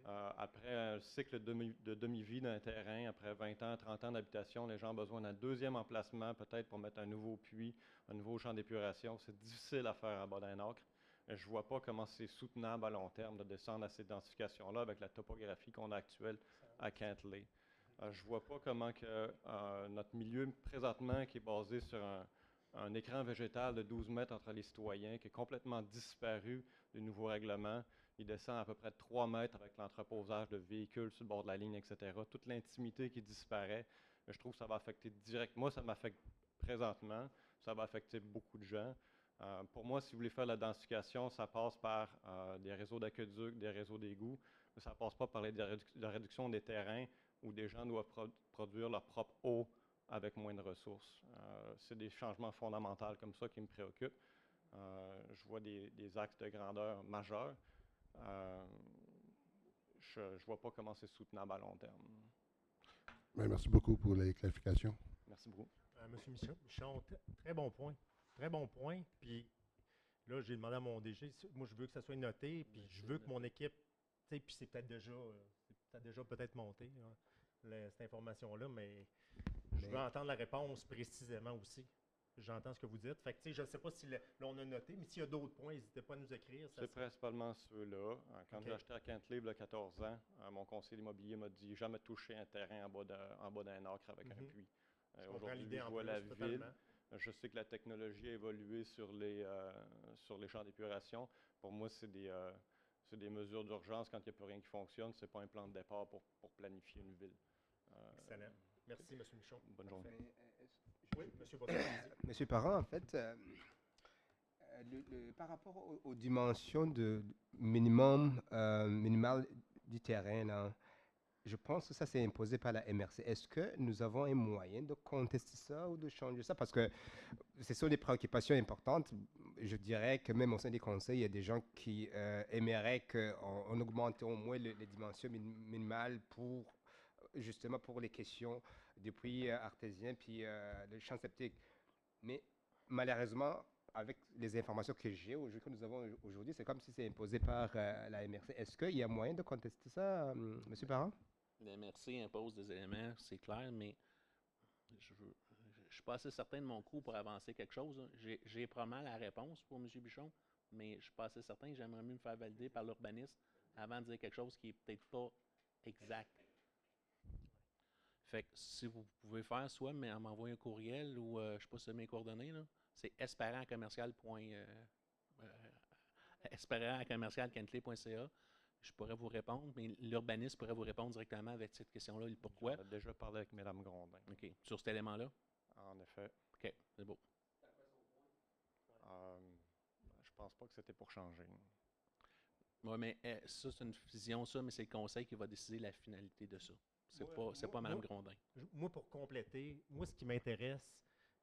Après un cycle de demi-vie d'un terrain, après 20 ans, 30 ans d'habitation, les gens ont besoin d'un deuxième emplacement, peut-être pour mettre un nouveau puits, un nouveau champ d'épuration. C'est difficile à faire en bas d'un acre. Je ne vois pas comment c'est soutenable à long terme de descendre à ces densifications-là avec la topographie qu'on a actuelle à Cantley. Je ne vois pas comment que, notre milieu présentement, qui est basé sur un écran végétal de 12 mètres entre les citoyens, qui est complètement disparu du nouveau règlement, il descend à peu près de 3 mètres avec l'entreposage de véhicules sur le bord de la ligne, etc. Toute l'intimité qui disparaît, je trouve que ça va affecter directement. Moi, ça m'affecte présentement. Ça va affecter beaucoup de gens. Pour moi, si vous voulez faire la densification, ça passe par des réseaux d'aqueducs, des réseaux d'égouts, mais ça ne passe pas par la réduction des terrains où des gens doivent produire leur propre eau avec moins de ressources. C'est des changements fondamentaux comme ça qui me préoccupent. Je vois des axes de grandeur majeurs. Je ne vois pas comment c'est soutenable à long terme. Bien, merci beaucoup pour les clarifications. Merci beaucoup. Monsieur Michon, très bon point. Très bon point. Puis là, j'ai demandé à mon DG, moi, je veux que ça soit noté, puis je veux que mon équipe, tu sais, puis c'est peut-être déjà peut-être monté, hein, cette information-là, mais je veux entendre la réponse précisément aussi. J'entends ce que vous dites. Fait que, tu sais, je ne sais pas si là, on a noté, mais s'il y a d'autres points, n'hésitez pas à nous écrire. C'est principalement ceux-là. Quand j'ai acheté à Cantley il y a 14 ans, mon conseiller immobilier m'a dit jamais toucher un terrain en bas d'un acre avec un puits. Aujourd'hui, je vois la ville. Je sais que la technologie a évolué sur les champs d'épuration. Pour moi, c'est des mesures d'urgence quand il n'y a plus rien qui fonctionne. Ce n'est pas un plan de départ pour planifier une ville. Excellent. Merci, M. Michon. Bonne journée. Oui, M. Bossé. Monsieur Parent, en fait, par rapport aux dimensions minimales du terrain, là, je pense que ça c'est imposé par la MRC. Est-ce que nous avons un moyen de contester ça ou de changer ça? Parce que ce sont des préoccupations importantes. Je dirais que même au sein des conseils, il y a des gens qui aimeraient qu'on augmente au moins les dimensions minimales justement pour les questions des puits artésiens puis le champ septique. Mais malheureusement, avec les informations que nous avons aujourd'hui, c'est comme si c'est imposé par la MRC. Est-ce qu'il y a moyen de contester ça, M. Parent? La MRC impose des éléments, c'est clair, mais je ne suis pas assez certain de mon coup pour avancer quelque chose. J'ai probablement la réponse pour M. Bichon, mais je ne suis pas assez certain que j'aimerais mieux me faire valider par l'urbaniste avant de dire quelque chose qui n'est peut-être pas exact. Fait que si vous pouvez faire soit m'envoyer un courriel ou je ne sais pas si c'est mes coordonnées, c'est espérant@cantley.ca. Je pourrais vous répondre, mais l'urbaniste pourrait vous répondre directement avec cette question-là. Pourquoi? J'ai déjà parlé avec Mme Grondin. OK. Sur cet élément-là? En effet. OK, c'est beau. Je pense pas que c'était pour changer. Oui, mais ça, c'est une vision, mais c'est le conseil qui va décider la finalité de ça. C'est pas Mme Grondin. Moi, pour compléter, moi, ce qui m'intéresse,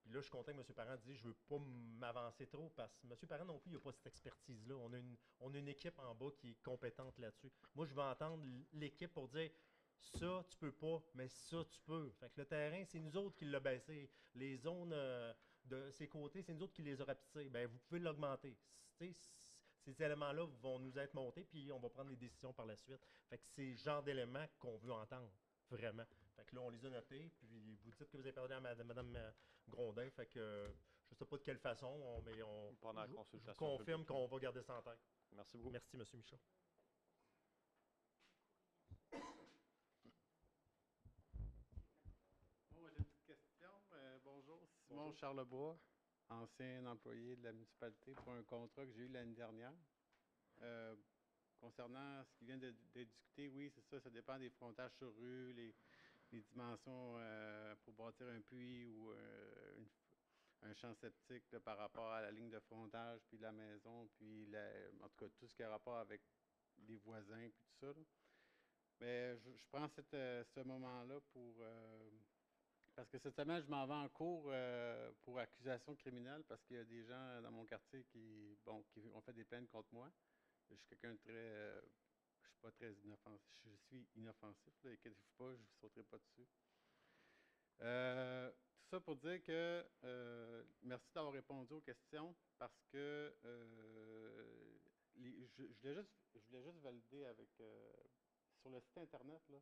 puis là, je suis content que M. Parent dise je ne veux pas m'avancer trop parce que M. Parent non plus, il n'a pas cette expertise-là. On a une équipe en bas qui est compétente là-dessus. Moi, je veux entendre l'équipe pour dire ça, tu peux pas, mais ça, tu peux. Fait que le terrain, c'est nous autres qui l'a baissé. Les zones de ces côtés, c'est nous autres qui les a rapetissées. Bien, vous pouvez l'augmenter. Ces éléments-là vont nous être montés, puis on va prendre les décisions par la suite. Fait que c'est le genre d'éléments qu'on veut entendre, vraiment. Fait que là, on les a notés, puis vous dites que vous avez parlé à Mme Grondin, fait que Je ne sais pas de quelle façon, mais Pendant la je consultation confirme publique. qu'on va garder ça en tête. Merci beaucoup. Merci, M. Michaud. Bon, moi, j'ai une petite question. Bonjour, Simon Bonjour. Charlebois, ancien employé de la municipalité pour un contrat que j'ai eu l'année dernière. Concernant ce qui vient de discuter, oui, c'est ça, ça dépend des frontages sur rue, les dimensions pour bâtir un puits ou un champ septique là, par rapport à la ligne de frontage, puis la maison, puis en tout cas tout ce qui a rapport avec les voisins, puis tout ça, là. Mais je prends ce moment-là parce que cette semaine, je m'en vais en cours pour accusation criminelle parce qu'il y a des gens dans mon quartier qui ont fait des plaintes contre moi. Je suis quelqu'un de très... je suis pas très inoffensif. Je suis inoffensif, là, inquiétez-vous pas, je ne sauterai pas dessus. Tout ça pour dire que merci d'avoir répondu aux questions parce que je voulais juste valider avec sur le site Internet, là,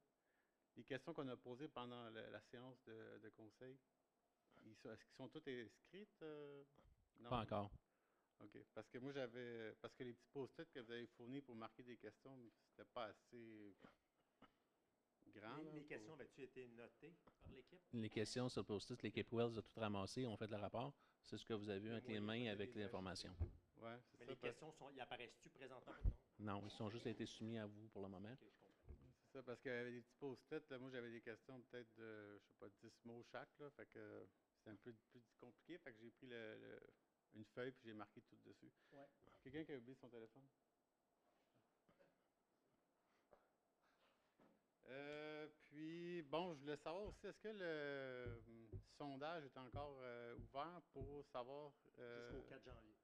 les questions qu'on a posées pendant la séance de conseil. Est-ce qu'ils sont toutes inscrites? Non. Pas encore. OK. Parce que les petits post-it que vous avez fournis pour marquer des questions, c'était pas assez grand. Les questions avaient-tu été notées par l'équipe? Les questions sur le post-it, l'équipe Wells a tout ramassé, ont fait le rapport. C'est ce que vous avez vu entre les mains avec l'information. Oui, mais les questions, y apparaissent-tu présentement? Non, ils ont juste été soumis à vous pour le moment. Okay, je comprends. C'est ça, parce qu'il y avait des petits post-it. Moi, j'avais des questions peut-être de, je sais pas, 10 mots chaque. Là, fait que c'est un peu plus compliqué. Fait que j'ai pris une feuille puis j'ai marqué tout dessus. Ouais. Quelqu'un qui a oublié son téléphone? Puis, bon, je voulais savoir aussi, est-ce que le sondage est encore ouvert pour savoir... Jusqu'au 4 janvier.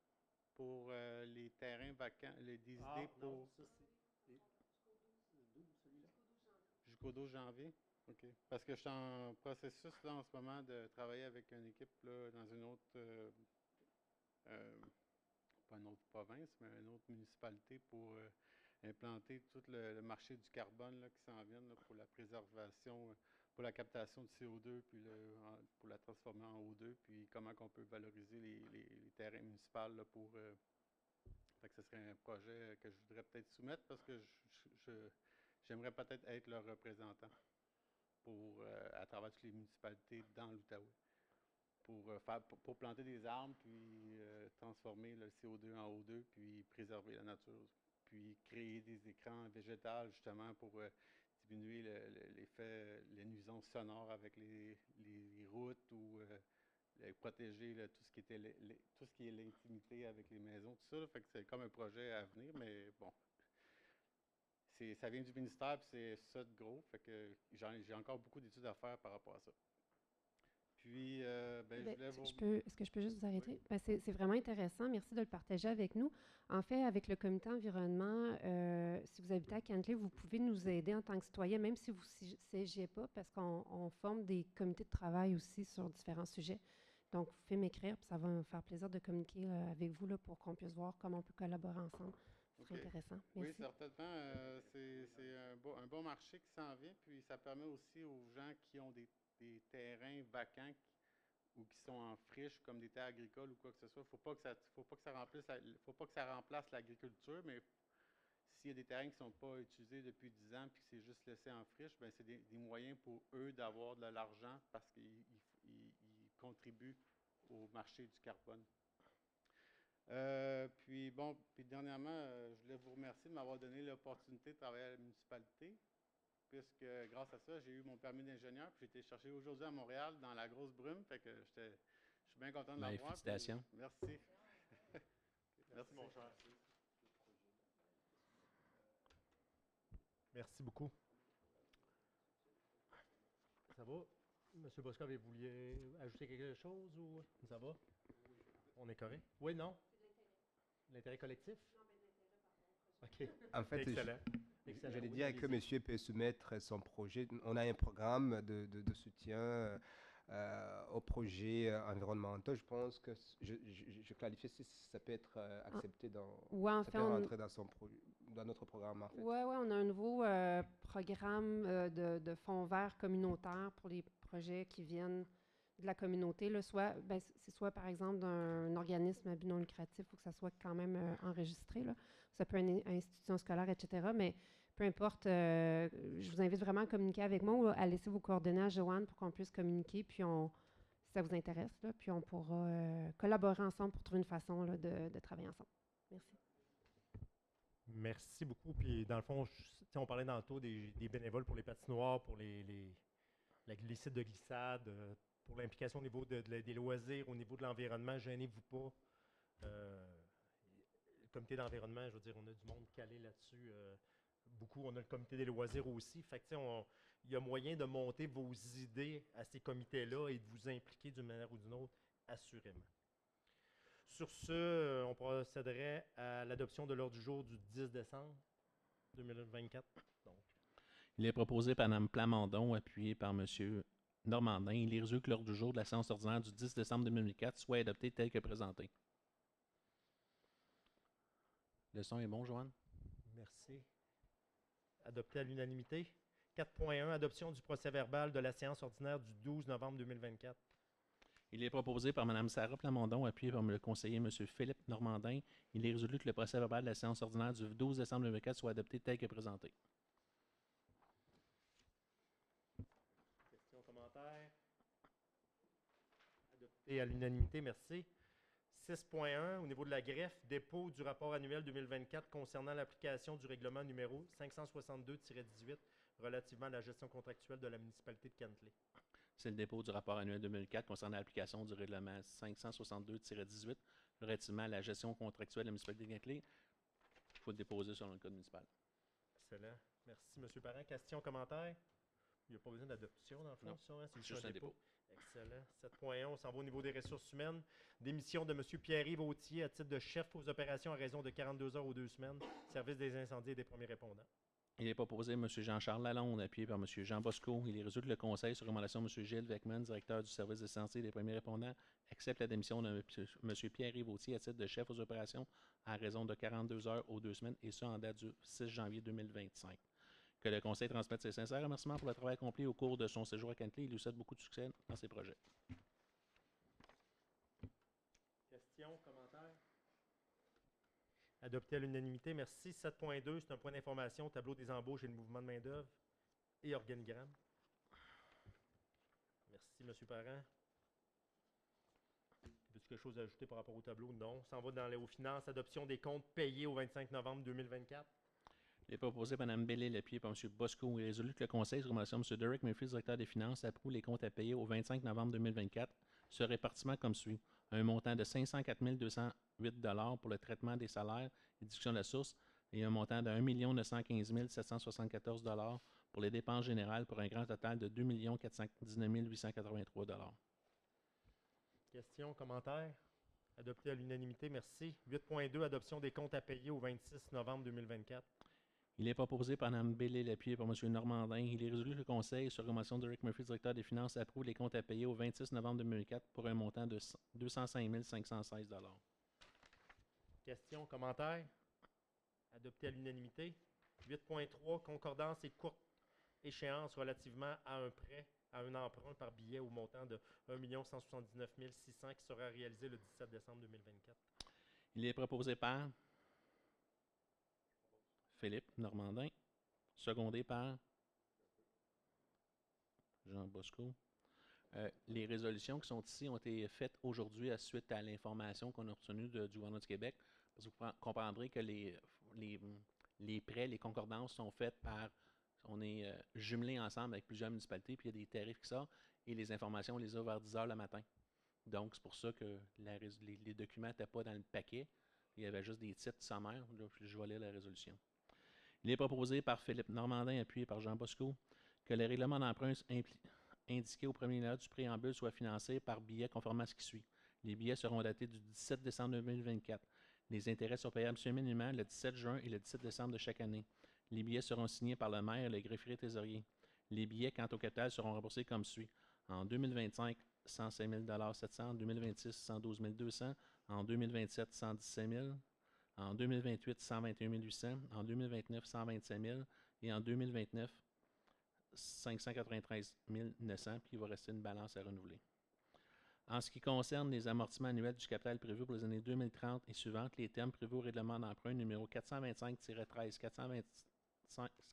Pour les terrains vacants, des idées pour... Non, ça c'est... celui-là? Jusqu'au 12 janvier? OK. Parce que je suis en processus là, en ce moment de travailler avec une équipe là, dans une autre... pas une autre province, mais une autre municipalité pour implanter tout le marché du carbone là, qui s'en vient là, pour la préservation, pour la captation de CO2, puis pour la transformer en O2, puis comment on peut valoriser les terrains municipaux là, pour... fait que ce serait un projet que je voudrais peut-être soumettre parce que j'aimerais peut-être être leur représentant à travers toutes les municipalités dans l'Outaouais. Pour planter des arbres, puis transformer le CO2 en O2, puis préserver la nature, puis créer des écrans végétals justement pour diminuer l'effet, les nuisances sonores avec les routes ou protéger là, tout ce qui est l'intimité avec les maisons, tout ça. Là, fait que c'est comme un projet à venir, mais bon. Ça vient du ministère, puis c'est ça de gros. Fait que j'ai encore beaucoup d'études à faire par rapport à ça. Puis, je voulais vous... Est-ce que je peux juste vous arrêter? Oui. C'est vraiment intéressant. Merci de le partager avec nous. En fait, avec le comité environnement, si vous habitez à Kentley, vous pouvez nous aider en tant que citoyen, même si vous ne siégez pas, parce qu'on forme des comités de travail aussi sur différents sujets. Donc, vous pouvez m'écrire, puis ça va me faire plaisir de communiquer avec vous là, pour qu'on puisse voir comment on peut collaborer ensemble. C'est intéressant. Merci. Oui, certainement. C'est un bon marché qui s'en vient, puis ça permet aussi aux gens qui ont des terrains vacants ou qui sont en friche comme des terres agricoles ou quoi que ce soit. Faut pas que ça remplace l'agriculture, mais s'il y a des terrains qui ne sont pas utilisés depuis 10 ans puis que c'est juste laissé en friche, ben c'est des moyens pour eux d'avoir de l'argent parce qu'ils contribuent au marché du carbone. Puis dernièrement, je voulais vous remercier de m'avoir donné l'opportunité de travailler à la municipalité. Puisque grâce à ça, j'ai eu mon permis d'ingénieur, puis j'ai été chercher aujourd'hui à Montréal dans la grosse brume, fait que je suis bien content de l'avoir. Félicitations. Merci. Merci, mon cher. Merci beaucoup. Ça va? Monsieur Bosca, vous vouliez ajouter quelque chose ou ça va? On est correct? Oui, non? L'intérêt collectif? OK. En fait, excellent. J'allais dire que monsieur peut soumettre son projet. On a un programme de soutien aux projets environnementaux. Je pense que je clarifie si ça peut être accepté ça peut rentrer dans notre programme. En fait. Oui, on a un nouveau programme de fonds verts communautaires pour les projets qui viennent de la communauté, là, c'est soit par exemple d'un organisme à but non lucratif, il faut que ça soit quand même enregistré, là. Ça peut être une institution scolaire, etc. Mais peu importe, je vous invite vraiment à communiquer avec moi ou à laisser vos coordonnées à Joanne pour qu'on puisse communiquer, puis si ça vous intéresse, là, puis on pourra collaborer ensemble pour trouver une façon là, de travailler ensemble. Merci. Merci beaucoup. Puis, dans le fond, on parlait tantôt des bénévoles pour les patinoires, pour les sites de glissade, pour l'implication au niveau des loisirs, au niveau de l'environnement. Gênez-vous pas. Le comité d'environnement, je veux dire, on a du monde calé là-dessus. Beaucoup. On a le comité des loisirs aussi. Fait que, il y a moyen de monter vos idées à ces comités-là et de vous impliquer d'une manière ou d'une autre, assurément. Sur ce, on procéderait à l'adoption de l'ordre du jour du 10 décembre 2024. Donc. Il est proposé par Mme Plamondon, appuyé par M. Normandin. Il est résolu que l'ordre du jour de la séance ordinaire du 10 décembre 2024 soit adopté tel que présenté. Le son est bon, Joanne? Merci. Adopté à l'unanimité. 4.1, adoption du procès-verbal de la séance ordinaire du 12 novembre 2024. Il est proposé par Mme Sarah Plamondon, appuyé par le conseiller M. Philippe Normandin. Il est résolu que le procès-verbal de la séance ordinaire du 12 décembre 2024 soit adopté tel que présenté. Questions, commentaires? Adopté à l'unanimité, merci. 6.1, au niveau de la greffe, dépôt du rapport annuel 2024 concernant l'application du règlement numéro 562-18 relativement à la gestion contractuelle de la municipalité de Kentley. C'est le dépôt du rapport annuel 2004 concernant l'application du règlement 562-18 relativement à la gestion contractuelle de la municipalité de Kentley. Il faut le déposer selon le code municipal. Excellent. Merci, M. Parent. Questions, commentaires? Il n'y a pas besoin d'adoption, dans le fond, ça, hein? C'est juste un dépôt. Excellent. 7.1, on s'en va au niveau des ressources humaines. Démission de M. Pierre-Yves Autier à titre de chef aux opérations à raison de 42 heures aux 2 semaines. Service des incendies et des premiers répondants. Il est proposé M. Jean-Charles Lalonde, appuyé par M. Jean Bosco. Il est résolu que le conseil, sur recommandation de M. Gilles Weckman, directeur du service des incendies et des premiers répondants, accepte la démission de M. Pierre-Yves Autier à titre de chef aux opérations à raison de 42 heures aux 2 semaines, et ce en date du 6 janvier 2025. Que le conseil transmette ses sincères remerciements pour le travail accompli au cours de son séjour à Kentley. Il lui souhaite beaucoup de succès dans ses projets. Questions, commentaires? Adopté à l'unanimité, merci. 7.2, c'est un point d'information, tableau des embauches et le mouvement de main-d'œuvre et organigramme. Merci, M. Parent. As-tu quelque chose à ajouter par rapport au tableau? Non. On s'en va aux finances. Adoption des comptes payés au 25 novembre 2024. Il est proposé par Mme Bellil, appuyé par M. Bosco. Il est résolu que le conseil, sur recommandation de M. Derek Murphy, directeur des finances, approuve les comptes à payer au 25 novembre 2024, ce répartiment comme suit. Un montant de 504 208 $ pour le traitement des salaires et discussion de la source, et un montant de 1 915 774 $ pour les dépenses générales, pour un grand total de 2 419 883 $. Questions, commentaires? Adopté à l'unanimité, merci. 8.2, adoption des comptes à payer au 26 novembre 2024. Il est proposé par Mme Bellil, appuyé par M. Normandin. Il est résolu que le conseil, sur recommandation de Rick Murphy, directeur des finances, approuve les comptes à payer au 26 novembre 2004 pour un montant de 205 516 $. Questions, commentaires? Adopté à l'unanimité. 8.3, concordance et courte échéance relativement à un prêt, à un emprunt par billet au montant de 1 179 600 qui sera réalisé le 17 décembre 2024. Il est proposé par Philippe Normandin, secondé par Jean Bosco. Les résolutions qui sont ici ont été faites aujourd'hui suite à l'information qu'on a retenue du gouvernement du Québec. Parce que vous comprendrez que les prêts, les concordances sont faites par... On est jumelés ensemble avec plusieurs municipalités, puis il y a des tarifs qui sortent, et les informations, on les a vers 10 h le matin. Donc, c'est pour ça que les documents n'étaient pas dans le paquet. Il y avait juste des titres sommaires. Là, je vais lire la résolution. Il est proposé par Philippe Normandin, appuyé par Jean Bosco, que les règlements d'emprunt indiqués au premier lieu du préambule soient financés par billets conformément à ce qui suit. Les billets seront datés du 17 décembre 2024. Les intérêts sont payables semi-annuellement le 17 juin et le 17 décembre de chaque année. Les billets seront signés par le maire et le greffier trésorier. Les billets, quant au capital, seront remboursés comme suit. En 2025, 105 700 $. En 2026, 112 200 $. En 2027, 117 000 $. En 2028, 121 800 $. En 2029, 125 000 $. Et en 2029, 593 900 $. Puis il va rester une balance à renouveler. En ce qui concerne les amortissements annuels du capital prévu pour les années 2030 et suivantes, les termes prévus au règlement d'emprunt numéro 425-13,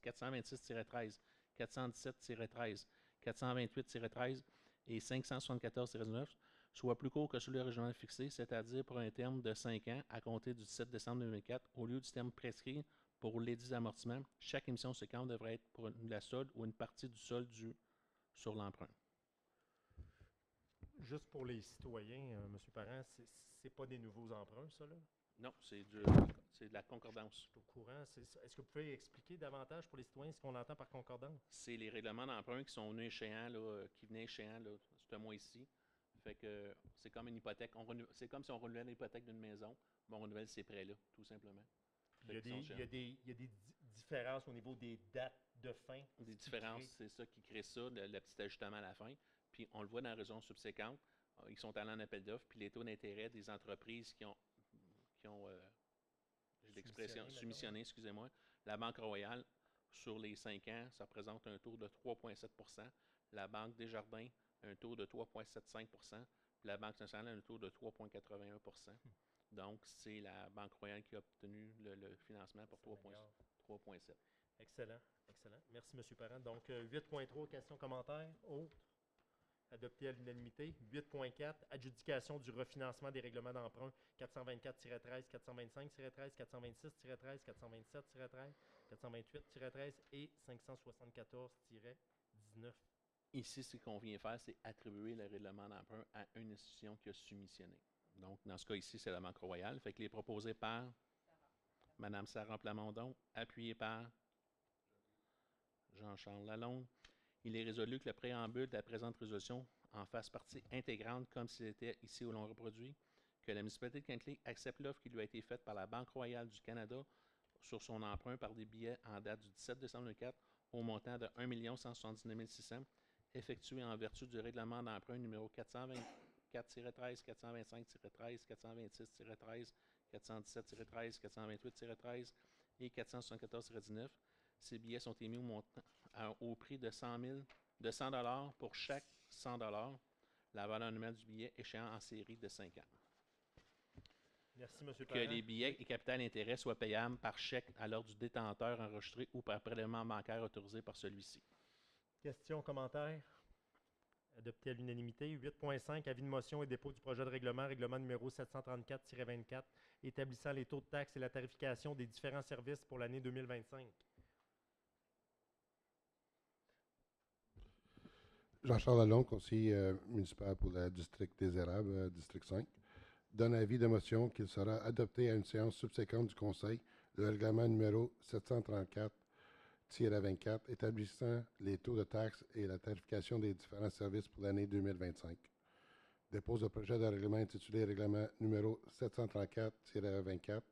426-13, 417-13, 428-13 et 574-19 soient plus courts que celui original fixé, c'est-à-dire pour un terme de 5 ans à compter du 17 décembre 2004, au lieu du terme prescrit pour les 10 amortissements. Chaque émission séquente devrait être pour la solde ou une partie du solde dû sur l'emprunt. Juste pour les citoyens, M. Parent, c'est pas des nouveaux emprunts, ça, là? Non, c'est de la concordance. Je suis au courant. Est-ce que vous pouvez expliquer davantage pour les citoyens ce qu'on entend par concordance? C'est les règlements d'emprunt qui sont venus échéants, là, qui venaient échéants là, ce mois-ci. Fait que c'est comme une hypothèque. C'est comme si on renouvelle l'hypothèque d'une maison, mais on renouvelle ces prêts-là, tout simplement. Il y a des différences au niveau des dates de fin. Des différences, c'est ça qui crée ça, le petit ajustement à la fin. Puis on le voit dans la raison subséquente. Ils sont allés en appel d'offres, puis les taux d'intérêt des entreprises qui ont j'ai l'expression, soumissionné, excusez-moi. La Banque Royale, sur les 5 ans, ça représente un taux de 3,7 %. La Banque Desjardins, un taux de 3,75 %. Puis la Banque nationale a un taux de 3,81 %. Donc, c'est la Banque Royale qui a obtenu le financement pour 3,7 %. Excellent, excellent. Merci, M. Parent. Donc, 8.3, questions, commentaires. Autres? Adopté à l'unanimité. 8.4, adjudication du refinancement des règlements d'emprunt 424-13, 425-13, 426-13, 427-13, 428-13 et 574-19. Ici, ce qu'on vient faire, c'est attribuer le règlement d'emprunt à une institution qui a soumissionné. Donc, dans ce cas ici, c'est la Banque Royale. Fait qu'il est proposé par Mme Sarah Plamondon, appuyé par Jean-Charles Lalonde. Il est résolu que le préambule de la présente résolution en fasse partie intégrante comme s'il était ici où l'on reproduit, que la municipalité de Keighley accepte l'offre qui lui a été faite par la Banque Royale du Canada sur son emprunt par des billets en date du 17 décembre 2004 au montant de 1 179 600, effectué en vertu du règlement d'emprunt numéro 424-13, 425-13, 426-13, 417-13, 428-13 et 474-19. Ces billets sont émis au prix de 100 $ pour chaque 100 $, la valeur annuelle du billet échéant en série de 5 ans. Merci, M. Parent. Que les billets et capital intérêt soient payables par chèque à l'ordre du détenteur enregistré ou par prélèvement bancaire autorisé par celui-ci. Questions, commentaires? Adopté à l'unanimité. 8.5, avis de motion et dépôt du projet de règlement numéro 734-24, établissant les taux de taxes et la tarification des différents services pour l'année 2025. Jean-Charles Lalonde, conseiller municipal pour le district des Érables, district 5, donne avis de motion qu'il sera adopté à une séance subséquente du Conseil, le règlement numéro 734-24, établissant les taux de taxes et la tarification des différents services pour l'année 2025. Dépose le projet de règlement intitulé Règlement numéro 734-24,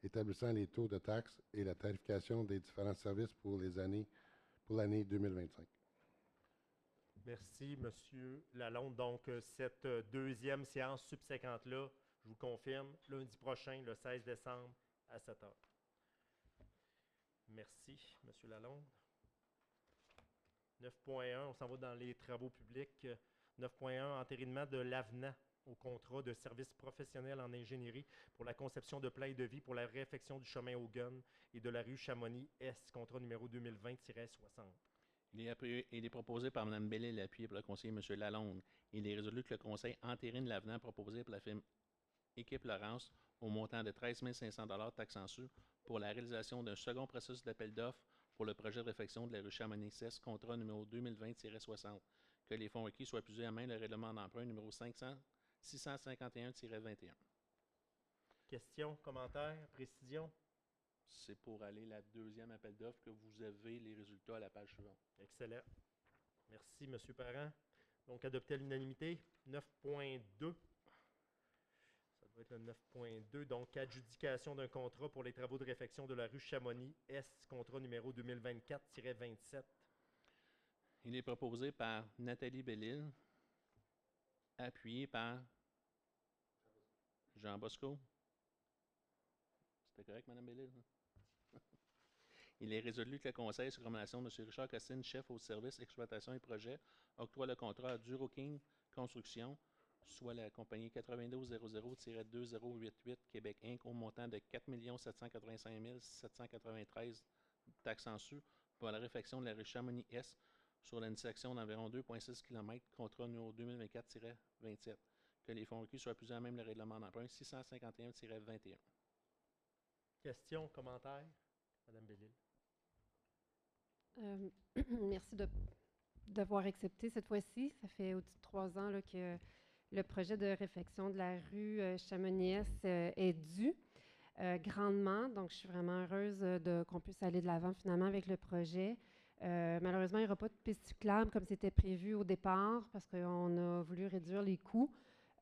établissant les taux de taxes et la tarification des différents services pour l'année 2025. Merci, M. Lalonde. Donc, cette deuxième séance subséquente-là, je vous confirme, lundi prochain, le 16 décembre, à 7 h. Merci, M. Lalonde. 9.1, on s'en va dans les travaux publics. 9.1, entérinement de l'avenant au contrat de service professionnel en ingénierie pour la conception de plans et devis pour la réaffection du chemin au Gun et de la rue Chamonix-Est, contrat numéro 2020-60. Il est proposé par Mme Bellil, appuyé par le conseiller M. Lalonde. Il est résolu que le Conseil entérine l'avenant proposé par la firme Équipe Laurence au montant de 13 500 $ taxes en su pour la réalisation d'un second processus d'appel d'offres pour le projet de réfection de la rue Chamonix-Est, contrat numéro 2020-60. Que les fonds requis soient puisés à main le règlement d'emprunt numéro 651-21. Questions, commentaires, précisions? C'est pour aller la deuxième appel d'offres que vous avez les résultats à la page suivante. Excellent. Merci, M. Parent. Donc, adopté à l'unanimité. 9.2. Ça doit être le 9.2. Donc, adjudication d'un contrat pour les travaux de réfection de la rue Chamonix-Est, contrat numéro 2024-27. Il est proposé par Nathalie Bellil, appuyé par Jean Bosco. C'était correct, Mme Bellil? Il est résolu que le Conseil, sur recommandation de M. Richard Costine, chef au service exploitation et projet, octroie le contrat à Duro King Construction soit la compagnie 9200-2088 Québec Inc. au montant de 4 785 793 taxes en su pour la réfection de la rue Chamonix-Est sur une section d'environ 2,6 km, contrat numéro 2024-27. Que les fonds requis soient plus à même le règlement d'emprunt 651-21. Questions, commentaires? Madame Bellil. Merci d'avoir accepté cette fois-ci. Ça fait au-dessus de 3 ans là, que le projet de réfection de la rue Chamonix-Est est dû grandement. Donc, je suis vraiment heureuse qu'on puisse aller de l'avant finalement avec le projet. Malheureusement, il n'y aura pas de piste cyclable comme c'était prévu au départ parce qu'on a voulu réduire les coûts.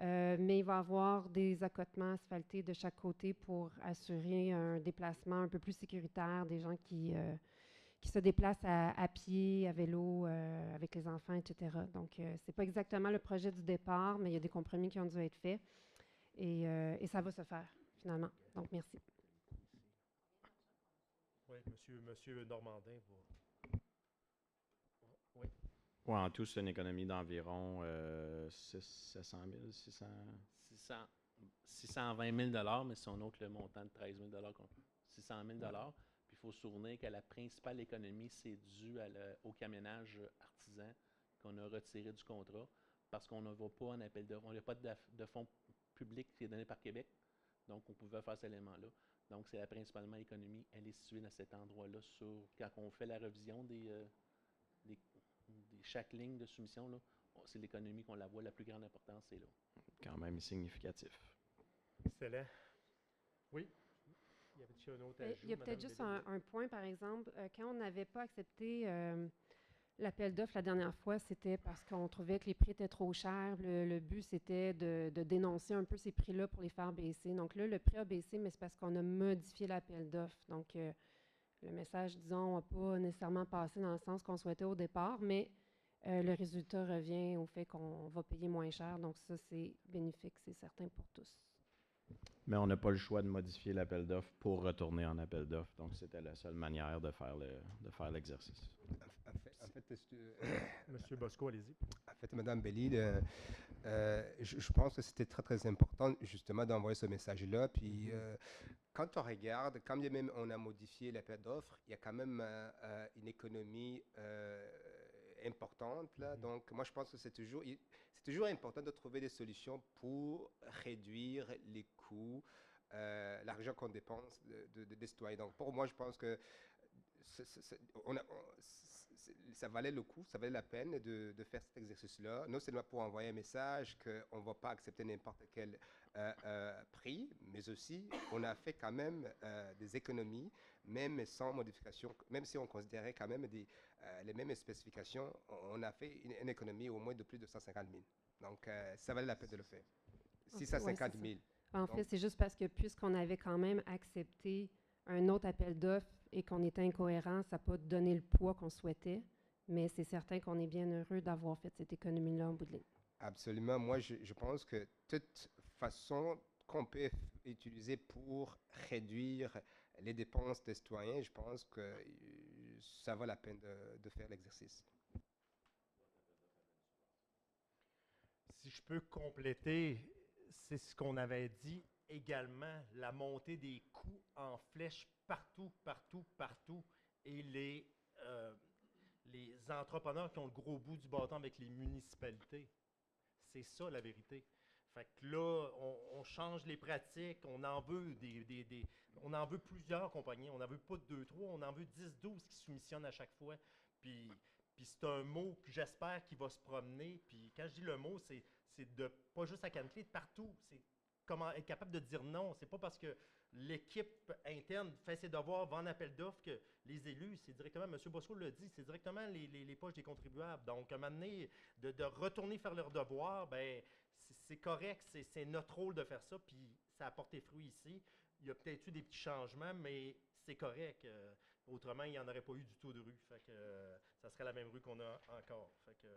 Mais il va y avoir des accotements asphaltés de chaque côté pour assurer un déplacement un peu plus sécuritaire des gens qui se déplacent à pied, à vélo, avec les enfants, etc. Donc, ce n'est pas exactement le projet du départ, mais il y a des compromis qui ont dû être faits. Et ça va se faire, finalement. Donc, merci. Oui, monsieur Normandin va. Oui. Ouais, en tout, c'est une économie d'environ 700 000, 620 000 mais si on note le montant de 13 000 600 000 Puis il faut se souvenir que la principale économie, c'est dû au camionnage artisan qu'on a retiré du contrat parce qu'on ne va pas en appel d'offres. On n'a pas de fonds publics qui est donné par Québec, donc on pouvait faire cet élément-là. Donc, c'est principalement l'économie. Elle est située dans cet endroit-là quand on fait la révision de chaque ligne de soumission, là, c'est l'économie qu'on la voit, la plus grande importance, c'est là. Quand même significatif. Excellent. Oui? Il y avait un autre ajout, il y a peut-être juste un point, par exemple. Quand on n'avait pas accepté l'appel d'offres la dernière fois, c'était parce qu'on trouvait que les prix étaient trop chers. Le but, c'était de dénoncer un peu ces prix-là pour les faire baisser. Donc là, le prix a baissé, mais c'est parce qu'on a modifié l'appel d'offres. Donc, le message, disons, n'a pas nécessairement passé dans le sens qu'on souhaitait au départ, mais le résultat revient au fait qu'on va payer moins cher. Donc ça, c'est bénéfique, c'est certain pour tous. Mais on n'a pas le choix de modifier l'appel d'offres pour retourner en appel d'offres. Donc, c'était la seule manière de faire l'exercice. En fait, Monsieur Bosco, allez-y. En fait, Madame Bellil, je pense que c'était très, très important, justement, d'envoyer ce message-là. Puis, quand on regarde, quand bien même on a modifié l'appel d'offres, il y a quand même une économie importante, là. Donc, moi, je pense que c'est toujours important de trouver des solutions pour réduire les coûts, l'argent qu'on dépense des citoyens. Donc, pour moi, je pense que ça valait le coup, ça valait la peine de faire cet exercice-là, non seulement pour envoyer un message qu'on ne va pas accepter n'importe quel prix, mais aussi on a fait quand même des économies, même sans modification, même si on considérait quand même les mêmes spécifications, on a fait une économie au moins de plus de 150 000. Donc, ça valait la peine de le faire. 650 000. En fait, c'est juste parce que puisqu'on avait quand même accepté un autre appel d'offres et qu'on était incohérent, ça n'a pas donné le poids qu'on souhaitait, mais c'est certain qu'on est bien heureux d'avoir fait cette économie-là en bout de ligne. Absolument. Moi, je pense que toute façon qu'on peut utiliser pour réduire les dépenses des citoyens, je pense que ça vaut la peine de faire l'exercice. Si je peux compléter, c'est ce qu'on avait dit également, la montée des coûts en flèche partout. Et les entrepreneurs qui ont le gros bout du bâton avec les municipalités. C'est ça la vérité. Fait que là, on change les pratiques, on en veut on en veut plusieurs compagnies, on n'en veut pas 2, 3, on en veut 10, 12 qui soumissionnent à chaque fois. Puis c'est un mot que j'espère qu'il va se promener. Puis quand je dis le mot, c'est de pas juste à Caneclé, de partout. C'est comment être capable de dire non. C'est pas parce que l'équipe interne fait ses devoirs, va en appel d'offres que les élus, c'est directement, M. Bosco l'a dit, c'est directement les poches des contribuables. Donc, à un moment donné, de retourner faire leurs devoirs, ben c'est correct, c'est notre rôle de faire ça, puis ça a porté fruit ici. Il y a peut-être eu des petits changements, mais c'est correct. Autrement, il n'y en aurait pas eu du tout de rue. Fait que ça serait la même rue qu'on a encore. Fait que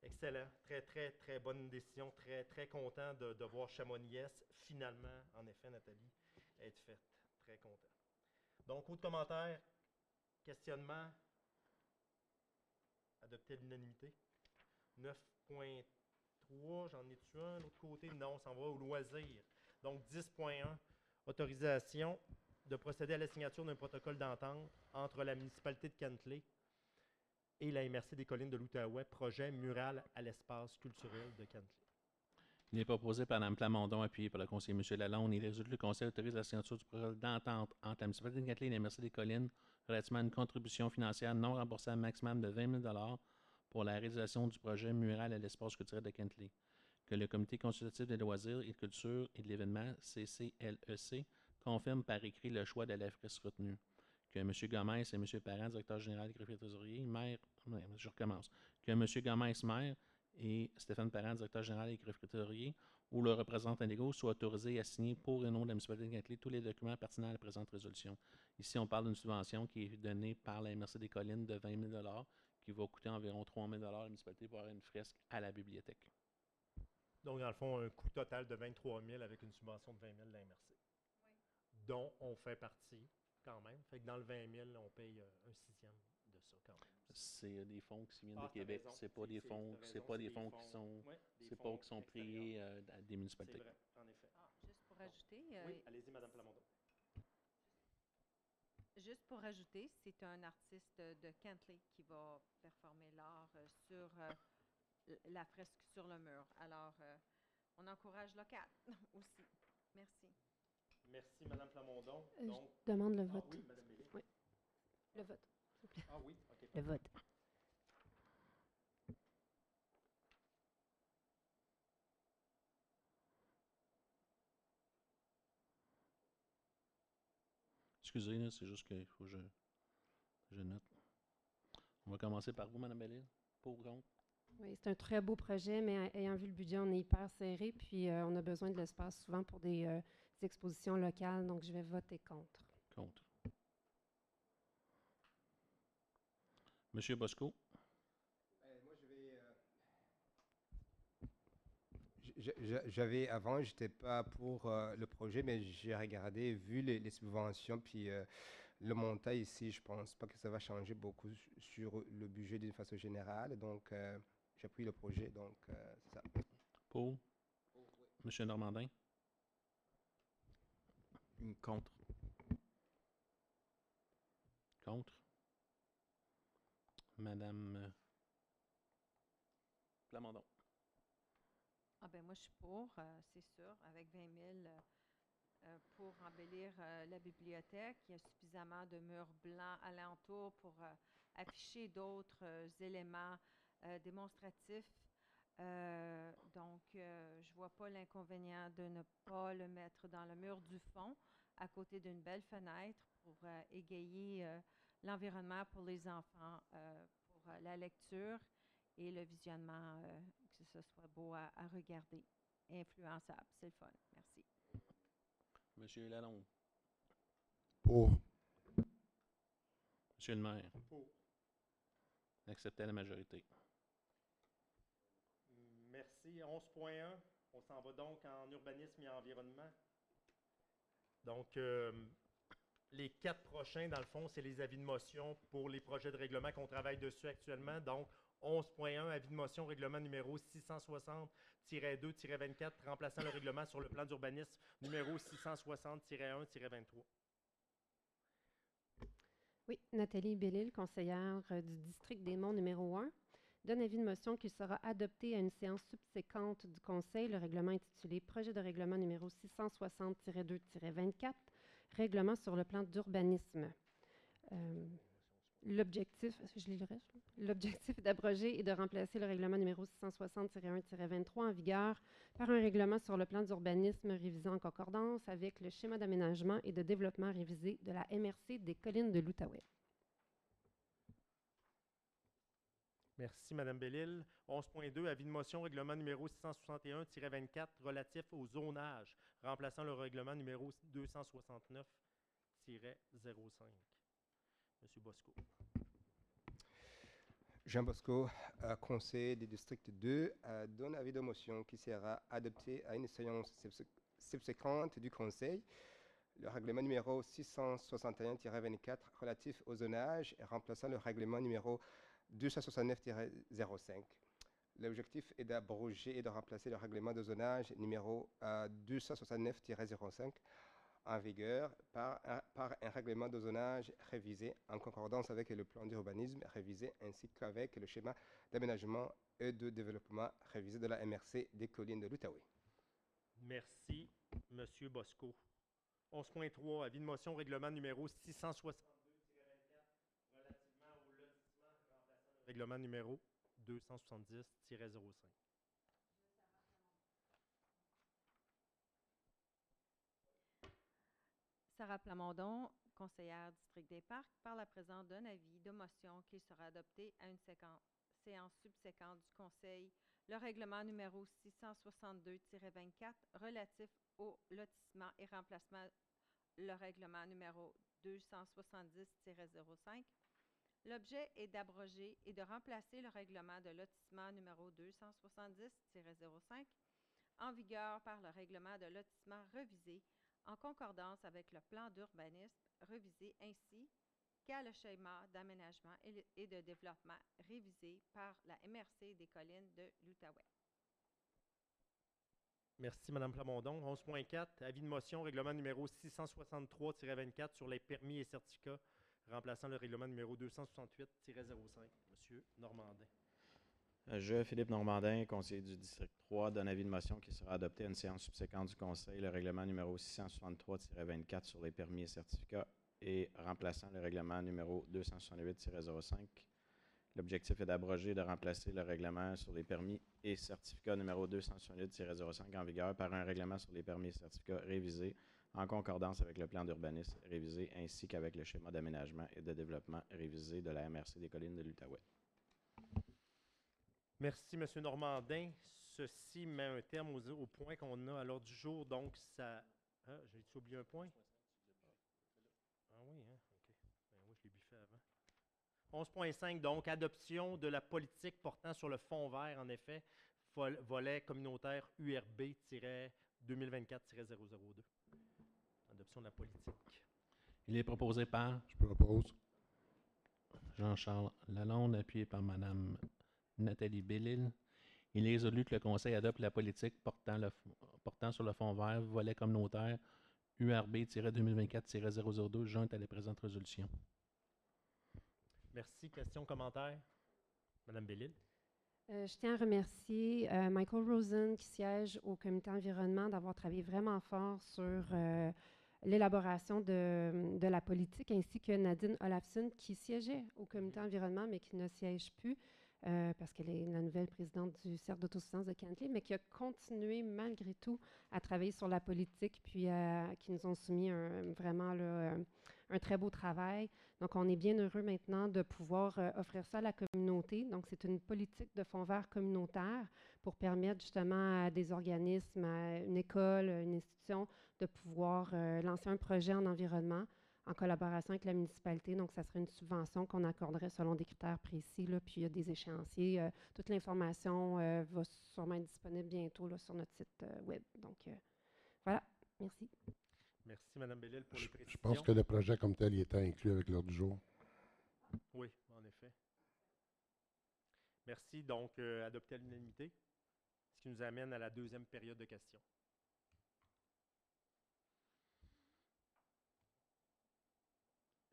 excellent. Très, très, très bonne décision. Très, très content de voir Chamonix-Est finalement, en effet, Nathalie, être faite. Très content. Donc, autre commentaire, questionnement, adopté à l'unanimité. 9.3, 3, j'en ai-tu un? L'autre côté, non, on s'en va au loisir. Donc 10.1, autorisation de procéder à la signature d'un protocole d'entente entre la municipalité de Kentley et la MRC des Collines de l'Outaouais, projet mural à l'espace culturel de Kentley. Il est proposé par Mme Plamondon, appuyé par le conseiller M. Lalonde. Il résulte que le conseil autorise la signature du protocole d'entente entre la municipalité de Kentley et la MRC des Collines relativement à une contribution financière non remboursable maximum de 20 000 pour la réalisation du projet mural à l'espace culturel de Kentley. Que le comité consultatif des loisirs et de culture et de l'événement, CCLEC, confirme par écrit le choix de la frise retenue. Que M. Gomez et M. Parent, directeur général et greffier trésorier, maire, je recommence. Que M. Gomez, maire, et Stéphane Parent, directeur général et greffier trésorier, ou le représentant légaux, soient autorisés à signer pour et non de la municipalité de Kentley tous les documents pertinents à la présente résolution. Ici, on parle d'une subvention qui est donnée par la MRC des Collines de 20 000 qui va coûter environ 3 000 à la municipalité pour avoir une fresque à la bibliothèque. Donc, dans le fond, un coût total de 23 000 avec une subvention de 20 000 de la MRC, dont on fait partie quand même. Fait que dans le 20 000, on paye un sixième de ça quand même. C'est des fonds qui viennent de Québec. C'est pas des fonds, qui sont payés à des municipalités. C'est vrai, en effet. Juste pour ajouter. Oui, allez-y, Mme Plamondon. Juste pour ajouter, c'est un artiste de Kentley qui va performer l'art sur la fresque sur le mur. Alors, on encourage local aussi. Merci. Merci, Mme Plamondon. Je demande le vote. Oui, Mme Bellil. Oui. Le vote, s'il vous plaît. Ah oui, OK. Le vote. Excusez, là, c'est juste qu'il faut que je note. On va commencer par vous, Mme Bellil. Pour ou contre? Oui, c'est un très beau projet, mais ayant vu le budget, on est hyper serré, puis on a besoin de l'espace souvent pour des expositions locales, donc je vais voter contre. Contre. Monsieur Bosco? Moi, avant, je n'étais pas pour le projet, mais j'ai regardé, vu les subventions, puis le montant ici, je pense pas que ça va changer beaucoup sur le budget d'une façon générale. Donc, j'appuie le projet. Donc, c'est ça. Pour? Monsieur Normandin? Contre. Contre? Madame Plamondon? Ah ben moi, je suis pour, c'est sûr, avec 20 000 pour embellir la bibliothèque. Il y a suffisamment de murs blancs alentour pour afficher d'autres éléments démonstratifs. Donc, je ne vois pas l'inconvénient de ne pas le mettre dans le mur du fond, à côté d'une belle fenêtre pour égayer l'environnement pour les enfants, pour la lecture et le visionnement, que ce soit beau à regarder, influençable. C'est le fun. Merci. Monsieur Lalonde? Pour. Monsieur le maire? Pour. Accepter la majorité. Merci. 11.1. On s'en va donc en urbanisme et environnement. Donc, les 4 prochains, dans le fond, c'est les avis de motion pour les projets de règlement qu'on travaille dessus actuellement. Donc, 11.1, avis de motion, règlement numéro 660-2-24, remplaçant le règlement sur le plan d'urbanisme numéro 660-1-23. Oui, Nathalie Bellil, conseillère du district des Monts numéro 1, donne avis de motion qu'il sera adopté à une séance subséquente du Conseil, le règlement intitulé Projet de règlement numéro 660-2-24, règlement sur le plan d'urbanisme. L'objectif, est-ce que je lis le reste? L'objectif est d'abroger et de remplacer le règlement numéro 660-1-23 en vigueur par un règlement sur le plan d'urbanisme révisé en concordance avec le schéma d'aménagement et de développement révisé de la MRC des Collines de l'Outaouais. Merci, Mme Bellil. 11.2, avis de motion, règlement numéro 661-24 relatif au zonage, remplaçant le règlement numéro 269-05. Monsieur Bosco. Jean Bosco, conseiller du district 2, donne avis de motion qui sera adopté à une séance subséquente du Conseil. Le règlement numéro 661-24 relatif au zonage, remplaçant le règlement numéro 269-05. L'objectif est d'abroger et de remplacer le règlement de zonage numéro 269-05 en vigueur par un règlement de zonage révisé en concordance avec le plan d'urbanisme révisé ainsi qu'avec le schéma d'aménagement et de développement révisé de la MRC des collines de l'Outaouais. Merci, M. Bosco. 11.3, avis de motion règlement numéro 662-24 relativement au lotissement remplaçant le règlement numéro 270-05. Sarah Plamondon, conseillère district des parcs, par la présence d'un avis de motion qui sera adopté à une séance subséquente du Conseil, le règlement numéro 662-24 relatif au lotissement et remplacement le règlement numéro 270-05. L'objet est d'abroger et de remplacer le règlement de lotissement numéro 270-05 en vigueur par le règlement de lotissement révisé en concordance avec le plan d'urbanisme révisé ainsi qu'à le schéma d'aménagement et de développement révisé par la MRC des collines de l'Outaouais. Merci, Mme Plamondon. 11.4, avis de motion, règlement numéro 663-24 sur les permis et certificats, remplaçant le règlement numéro 268-05. Monsieur Normandin. Je, Philippe Normandin, conseiller du district 3, donne avis de motion qui sera adopté à une séance subséquente du Conseil, le règlement numéro 663-24 sur les permis et certificats et remplaçant le règlement numéro 268-05. L'objectif est d'abroger et de remplacer le règlement sur les permis et certificats numéro 268-05 en vigueur par un règlement sur les permis et certificats révisé en concordance avec le plan d'urbanisme révisé ainsi qu'avec le schéma d'aménagement et de développement révisé de la MRC des collines de l'Outaouais. Merci, M. Normandin. Ceci met un terme au point qu'on a à l'ordre du jour. Donc, ça... Ah, j'ai-tu oublié un point? Ah oui, hein? OK. Ben oui, je l'ai biffé avant. 11.5, donc, adoption de la politique portant sur le fonds vert, en effet, volet communautaire URB-2024-002. Adoption de la politique. Il est proposé par Je propose. Jean-Charles Lalonde, appuyé par Mme Nathalie Bellil. Il est résolu que le Conseil adopte la politique portant sur le fonds vert, volet communautaire URB-2024-002, jointe à la présente résolution. Merci. Questions, commentaires? Mme Bellil. Je tiens à remercier Michael Rosen, qui siège au comité environnement, d'avoir travaillé vraiment fort sur l'élaboration de la politique, ainsi que Nadine Olafsson, qui siégeait au comité environnement, mais qui ne siège plus, parce qu'elle est la nouvelle présidente du Cercle d'autosuffisance de Cantley, mais qui a continué malgré tout à travailler sur la politique, puis qui nous ont soumis vraiment un très beau travail. Donc, on est bien heureux maintenant de pouvoir offrir ça à la communauté. Donc, c'est une politique de fonds verts communautaire pour permettre justement à des organismes, à une école, une institution, de pouvoir lancer un projet en environnement en collaboration avec la municipalité. Donc, ça serait une subvention qu'on accorderait selon des critères précis, là, puis il y a des échéanciers. Toute l'information va sûrement être disponible bientôt là, sur notre site web. Donc, voilà. Merci. Merci, Mme Bellil, pour les précisions. Je pense que le projet comme tel il était inclus avec l'ordre du jour. Oui, en effet. Merci. Donc, adopté à l'unanimité, ce qui nous amène à la deuxième période de questions.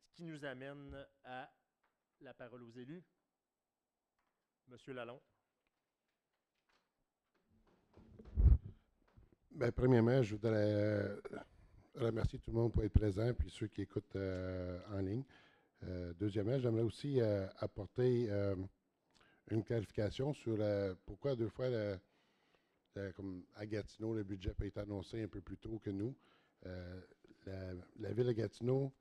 Ce qui nous amène à la parole aux élus. Monsieur Lalonde. Bien, premièrement, je voudrais remercier tout le monde pour être présent, puis ceux qui écoutent en ligne. Deuxièmement, j'aimerais aussi apporter une clarification sur pourquoi deux fois, comme à Gatineau, le budget peut être annoncé un peu plus tôt que nous. La ville de Gatineau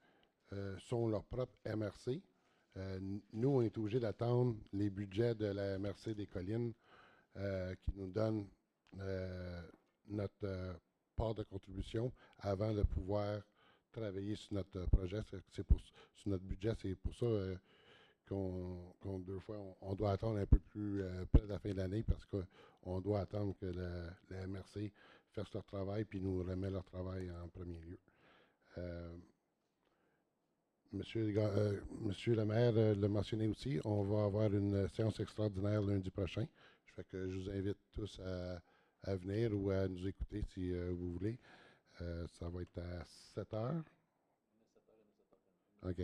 sont leur propre MRC. Nous, on est obligés d'attendre les budgets de la MRC des collines qui nous donnent notre part de contribution avant de pouvoir travailler sur notre projet, sur notre budget. C'est pour ça qu'on deux fois, on doit attendre un peu plus près de la fin de l'année parce qu'on doit attendre que la MRC fasse leur travail puis nous remet leur travail en premier lieu. Monsieur le maire l'a mentionné aussi, on va avoir une séance extraordinaire lundi prochain. Fait que je vous invite tous à venir ou à nous écouter si vous voulez. Ça va être à 7 heures. OK.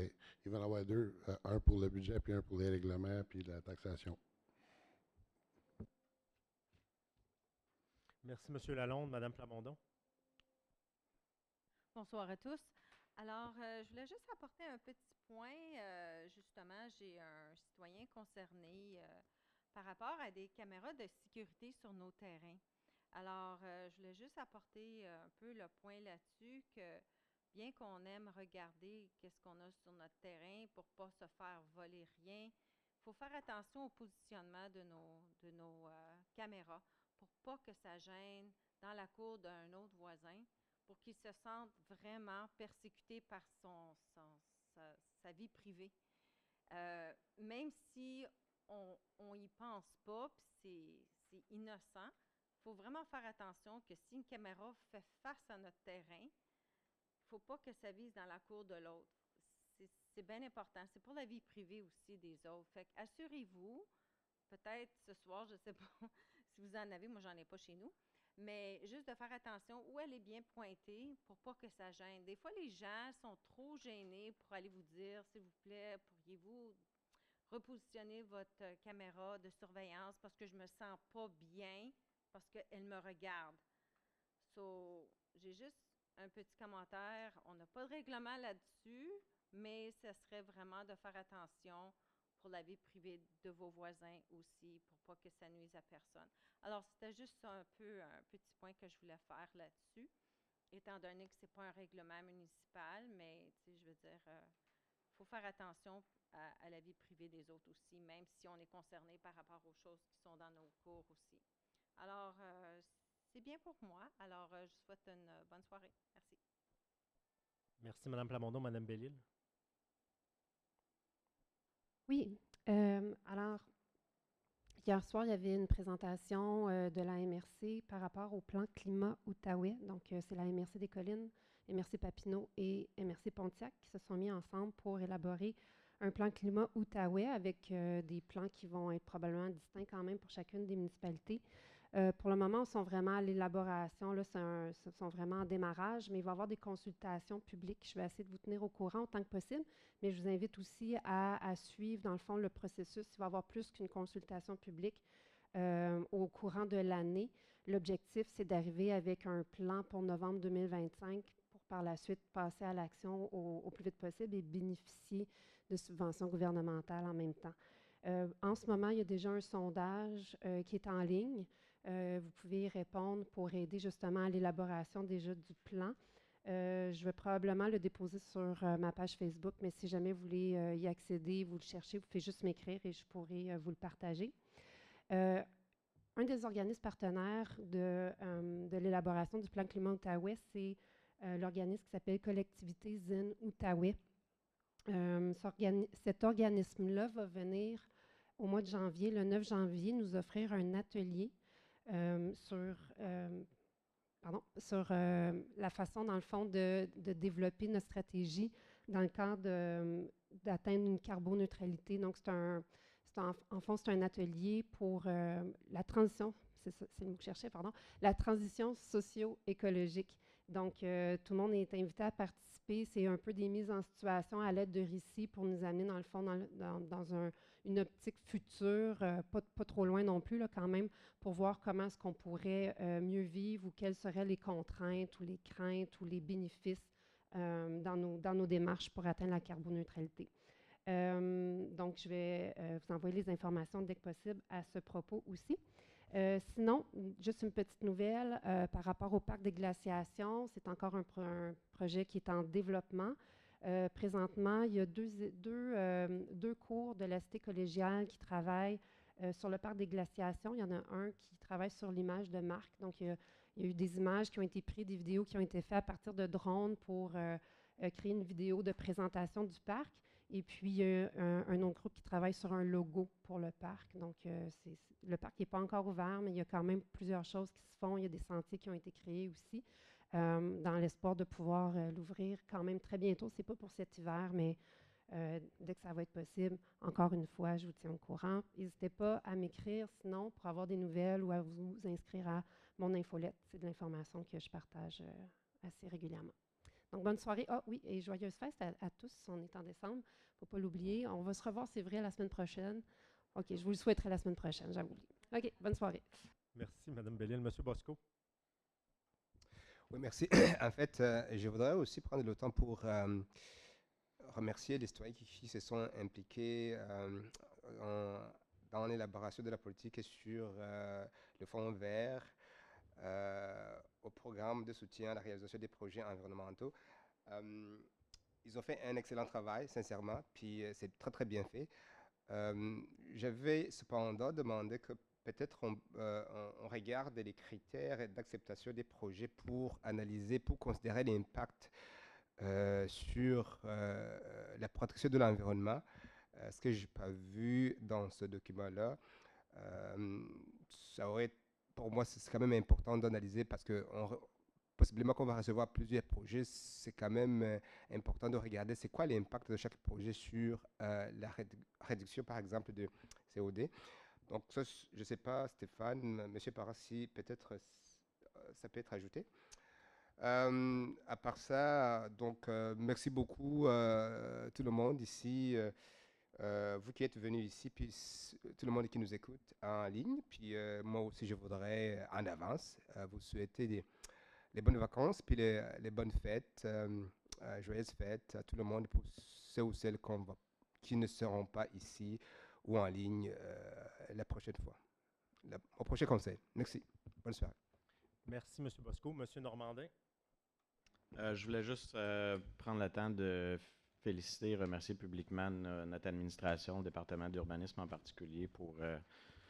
Il va y en avoir deux, un pour le budget, puis un pour les règlements, puis la taxation. Merci, M. Lalonde. Mme Plamondon. Bonsoir à tous. Alors, je voulais juste apporter un petit point. Justement, j'ai un citoyen concerné par rapport à des caméras de sécurité sur nos terrains. Alors, je voulais juste apporter un peu le point là-dessus que bien qu'on aime regarder qu'est-ce qu'on a sur notre terrain pour ne pas se faire voler rien, il faut faire attention au positionnement de nos caméras pour pas que ça gêne dans la cour d'un autre voisin, pour qu'il se sente vraiment persécuté par sa vie privée. Même si on y pense pas, puis c'est innocent, il faut vraiment faire attention que si une caméra fait face à notre terrain, il ne faut pas que ça vise dans la cour de l'autre. C'est bien important. C'est pour la vie privée aussi des autres. Fait assurez-vous, peut-être ce soir, je ne sais pas si vous en avez, moi j'en ai pas chez nous, mais juste de faire attention où elle est bien pointée pour pas que ça gêne. Des fois, les gens sont trop gênés pour aller vous dire, s'il vous plaît, pourriez-vous repositionner votre caméra de surveillance parce que je me sens pas bien, parce qu'elle me regarde. So, j'ai juste un petit commentaire. On n'a pas de règlement là-dessus, mais ce serait vraiment de faire attention pour la vie privée de vos voisins aussi, pour pas que ça nuise à personne. Alors, c'était juste un petit point que je voulais faire là-dessus, étant donné que ce n'est pas un règlement municipal, mais je veux dire, faut faire attention à la vie privée des autres aussi, même si on est concerné par rapport aux choses qui sont dans nos cours aussi. Alors, c'est bien pour moi. Alors, je vous souhaite une bonne soirée. Merci. Merci, Mme Plamondon. Mme Bellil. Oui. Alors, hier soir, il y avait une présentation de la MRC par rapport au plan climat Outaouais. Donc, c'est la MRC des Collines, MRC Papineau et MRC Pontiac qui se sont mis ensemble pour élaborer un plan climat Outaouais avec des plans qui vont être probablement distincts quand même pour chacune des municipalités. Pour le moment, ils sont vraiment à l'élaboration, là, ils sont vraiment en démarrage, mais il va y avoir des consultations publiques. Je vais essayer de vous tenir au courant autant que possible, mais je vous invite aussi à suivre, dans le fond, le processus. Il va y avoir plus qu'une consultation publique au courant de l'année. L'objectif, c'est d'arriver avec un plan pour novembre 2025 pour par la suite passer à l'action au plus vite possible et bénéficier de subventions gouvernementales en même temps. En ce moment, il y a déjà un sondage qui est en ligne. Vous pouvez y répondre pour aider justement à l'élaboration déjà du plan. Je vais probablement le déposer sur ma page Facebook, mais si jamais vous voulez y accéder, vous le cherchez, vous pouvez juste m'écrire et je pourrai vous le partager. Un des organismes partenaires de l'élaboration du plan climat Outaouais, c'est l'organisme qui s'appelle Collectivité Zen Outaouais. Cet organisme-là va venir au mois de janvier, le 9 janvier, nous offrir un atelier sur la façon, dans le fond, de développer notre stratégie dans le cadre d'atteindre une carboneutralité. Donc, en fond, c'est un atelier pour la transition, c'est le mot que je cherchais, pardon, la transition socio-écologique. Donc, tout le monde est invité à participer. C'est un peu des mises en situation à l'aide de récits pour nous amener, dans le fond, dans une optique future, pas trop loin non plus, là, quand même, pour voir comment est-ce qu'on pourrait mieux vivre ou quelles seraient les contraintes ou les craintes ou les bénéfices dans nos démarches pour atteindre la carboneutralité. Donc, je vais vous envoyer les informations dès que possible à ce propos aussi. Sinon, juste une petite nouvelle par rapport au parc des glaciations. C'est encore un projet qui est en développement. Présentement, il y a deux cours de la cité collégiale qui travaillent sur le parc des glaciations. Il y en a un qui travaille sur l'image de marque. Donc, il y a eu des images qui ont été prises, des vidéos qui ont été faites à partir de drones pour créer une vidéo de présentation du parc. Et puis, il y a un autre groupe qui travaille sur un logo pour le parc. Donc, le parc n'est pas encore ouvert, mais il y a quand même plusieurs choses qui se font. Il y a des sentiers qui ont été créés aussi, dans l'espoir de pouvoir l'ouvrir quand même très bientôt. Ce n'est pas pour cet hiver, mais Dès que ça va être possible, encore une fois, je vous tiens au courant. N'hésitez pas à m'écrire, sinon, pour avoir des nouvelles ou à vous inscrire à mon infolette. C'est de l'information que je partage assez régulièrement. Donc, bonne soirée. Ah oui, et joyeuses fêtes à tous. On est en décembre. Il ne faut pas l'oublier. On va se revoir, c'est vrai, la semaine prochaine. OK, je vous le souhaiterai la semaine prochaine, j'avais oublié. OK, bonne soirée. Merci, Mme Bellil. Monsieur Bosco. Oui, merci. En fait, je voudrais aussi prendre le temps pour remercier les citoyens qui se sont impliqués dans l'élaboration de la politique et sur le fonds vert, au programme de soutien à la réalisation des projets environnementaux. Ils ont fait un excellent travail, sincèrement, puis c'est très, très bien fait. J'avais cependant demandé que peut-être on regarde les critères d'acceptation des projets pour analyser, pour considérer l'impact sur la protection de l'environnement. Ce que je n'ai pas vu dans ce document-là, ça aurait, pour moi, c'est quand même important d'analyser parce que possiblement qu'on va recevoir plusieurs projets, c'est quand même important de regarder c'est quoi l'impact de chaque projet sur la réduction, par exemple, de CO2. Donc ça, je ne sais pas, Stéphane, M. Parra, si peut-être ça peut être ajouté. À part ça, donc merci beaucoup tout le monde ici, vous qui êtes venus ici, puis tout le monde qui nous écoute en ligne. Puis moi aussi, je voudrais en avance vous souhaiter les bonnes vacances, puis les bonnes fêtes, joyeuses fêtes à tout le monde, pour ceux ou celles qui ne seront pas ici ou en ligne la prochaine fois, au prochain conseil. Merci. Bonne soirée. Merci, M. Bosco. M. Normandin. Je voulais juste prendre le temps de féliciter et remercier publiquement notre administration, le département d'urbanisme en particulier, pour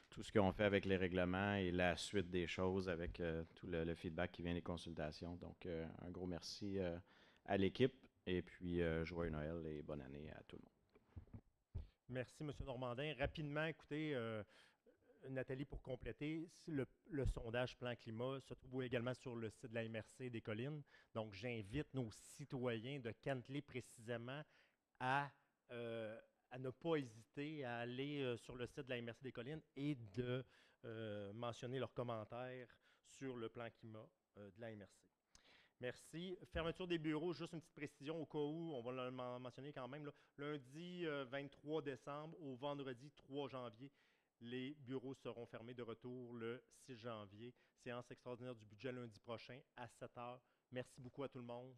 tout ce qu'ils ont fait avec les règlements et la suite des choses avec tout le feedback qui vient des consultations. Donc, un gros merci à l'équipe et puis joyeux Noël et bonne année à tout le monde. Merci, M. Normandin. Rapidement, écoutez, Nathalie, pour compléter, le sondage Plan Climat se trouve également sur le site de la MRC des Collines. Donc, j'invite nos citoyens de Cantley précisément à ne pas hésiter à aller sur le site de la MRC des Collines et de mentionner leurs commentaires sur le Plan Climat de la MRC. Merci. Fermeture des bureaux, juste une petite précision au cas où, on va le mentionner quand même. Là, lundi 23 décembre au vendredi 3 janvier, les bureaux seront fermés, de retour le 6 janvier. Séance extraordinaire du budget lundi prochain à 7 h. Merci beaucoup à tout le monde.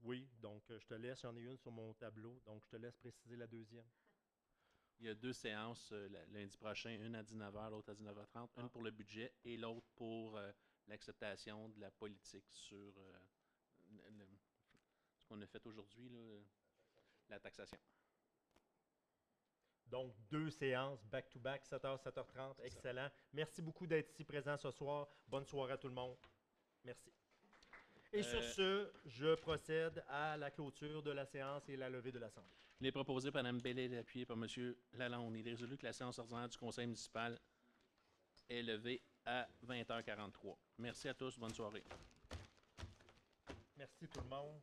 Oui, donc je te laisse. J'en ai une sur mon tableau, donc je te laisse préciser la deuxième. Il y a 2 séances lundi prochain, une à 19 h, l'autre à 19 h 30, une pour le budget et l'autre pour l'acceptation de la politique sur ce qu'on a fait aujourd'hui, la taxation. Donc, 2 séances back-to-back, 7 h, 7 h 30. Excellent. Merci beaucoup d'être ici présent ce soir. Bonne soirée à tout le monde. Merci. Et sur ce, je procède à la clôture de la séance et la levée de l'Assemblée. Il est proposé par Mme Bellil et appuyé par M. Lalonde. Il est résolu que la séance ordinaire du Conseil municipal est levée à 20 h 43. Merci à tous. Bonne soirée. Merci tout le monde.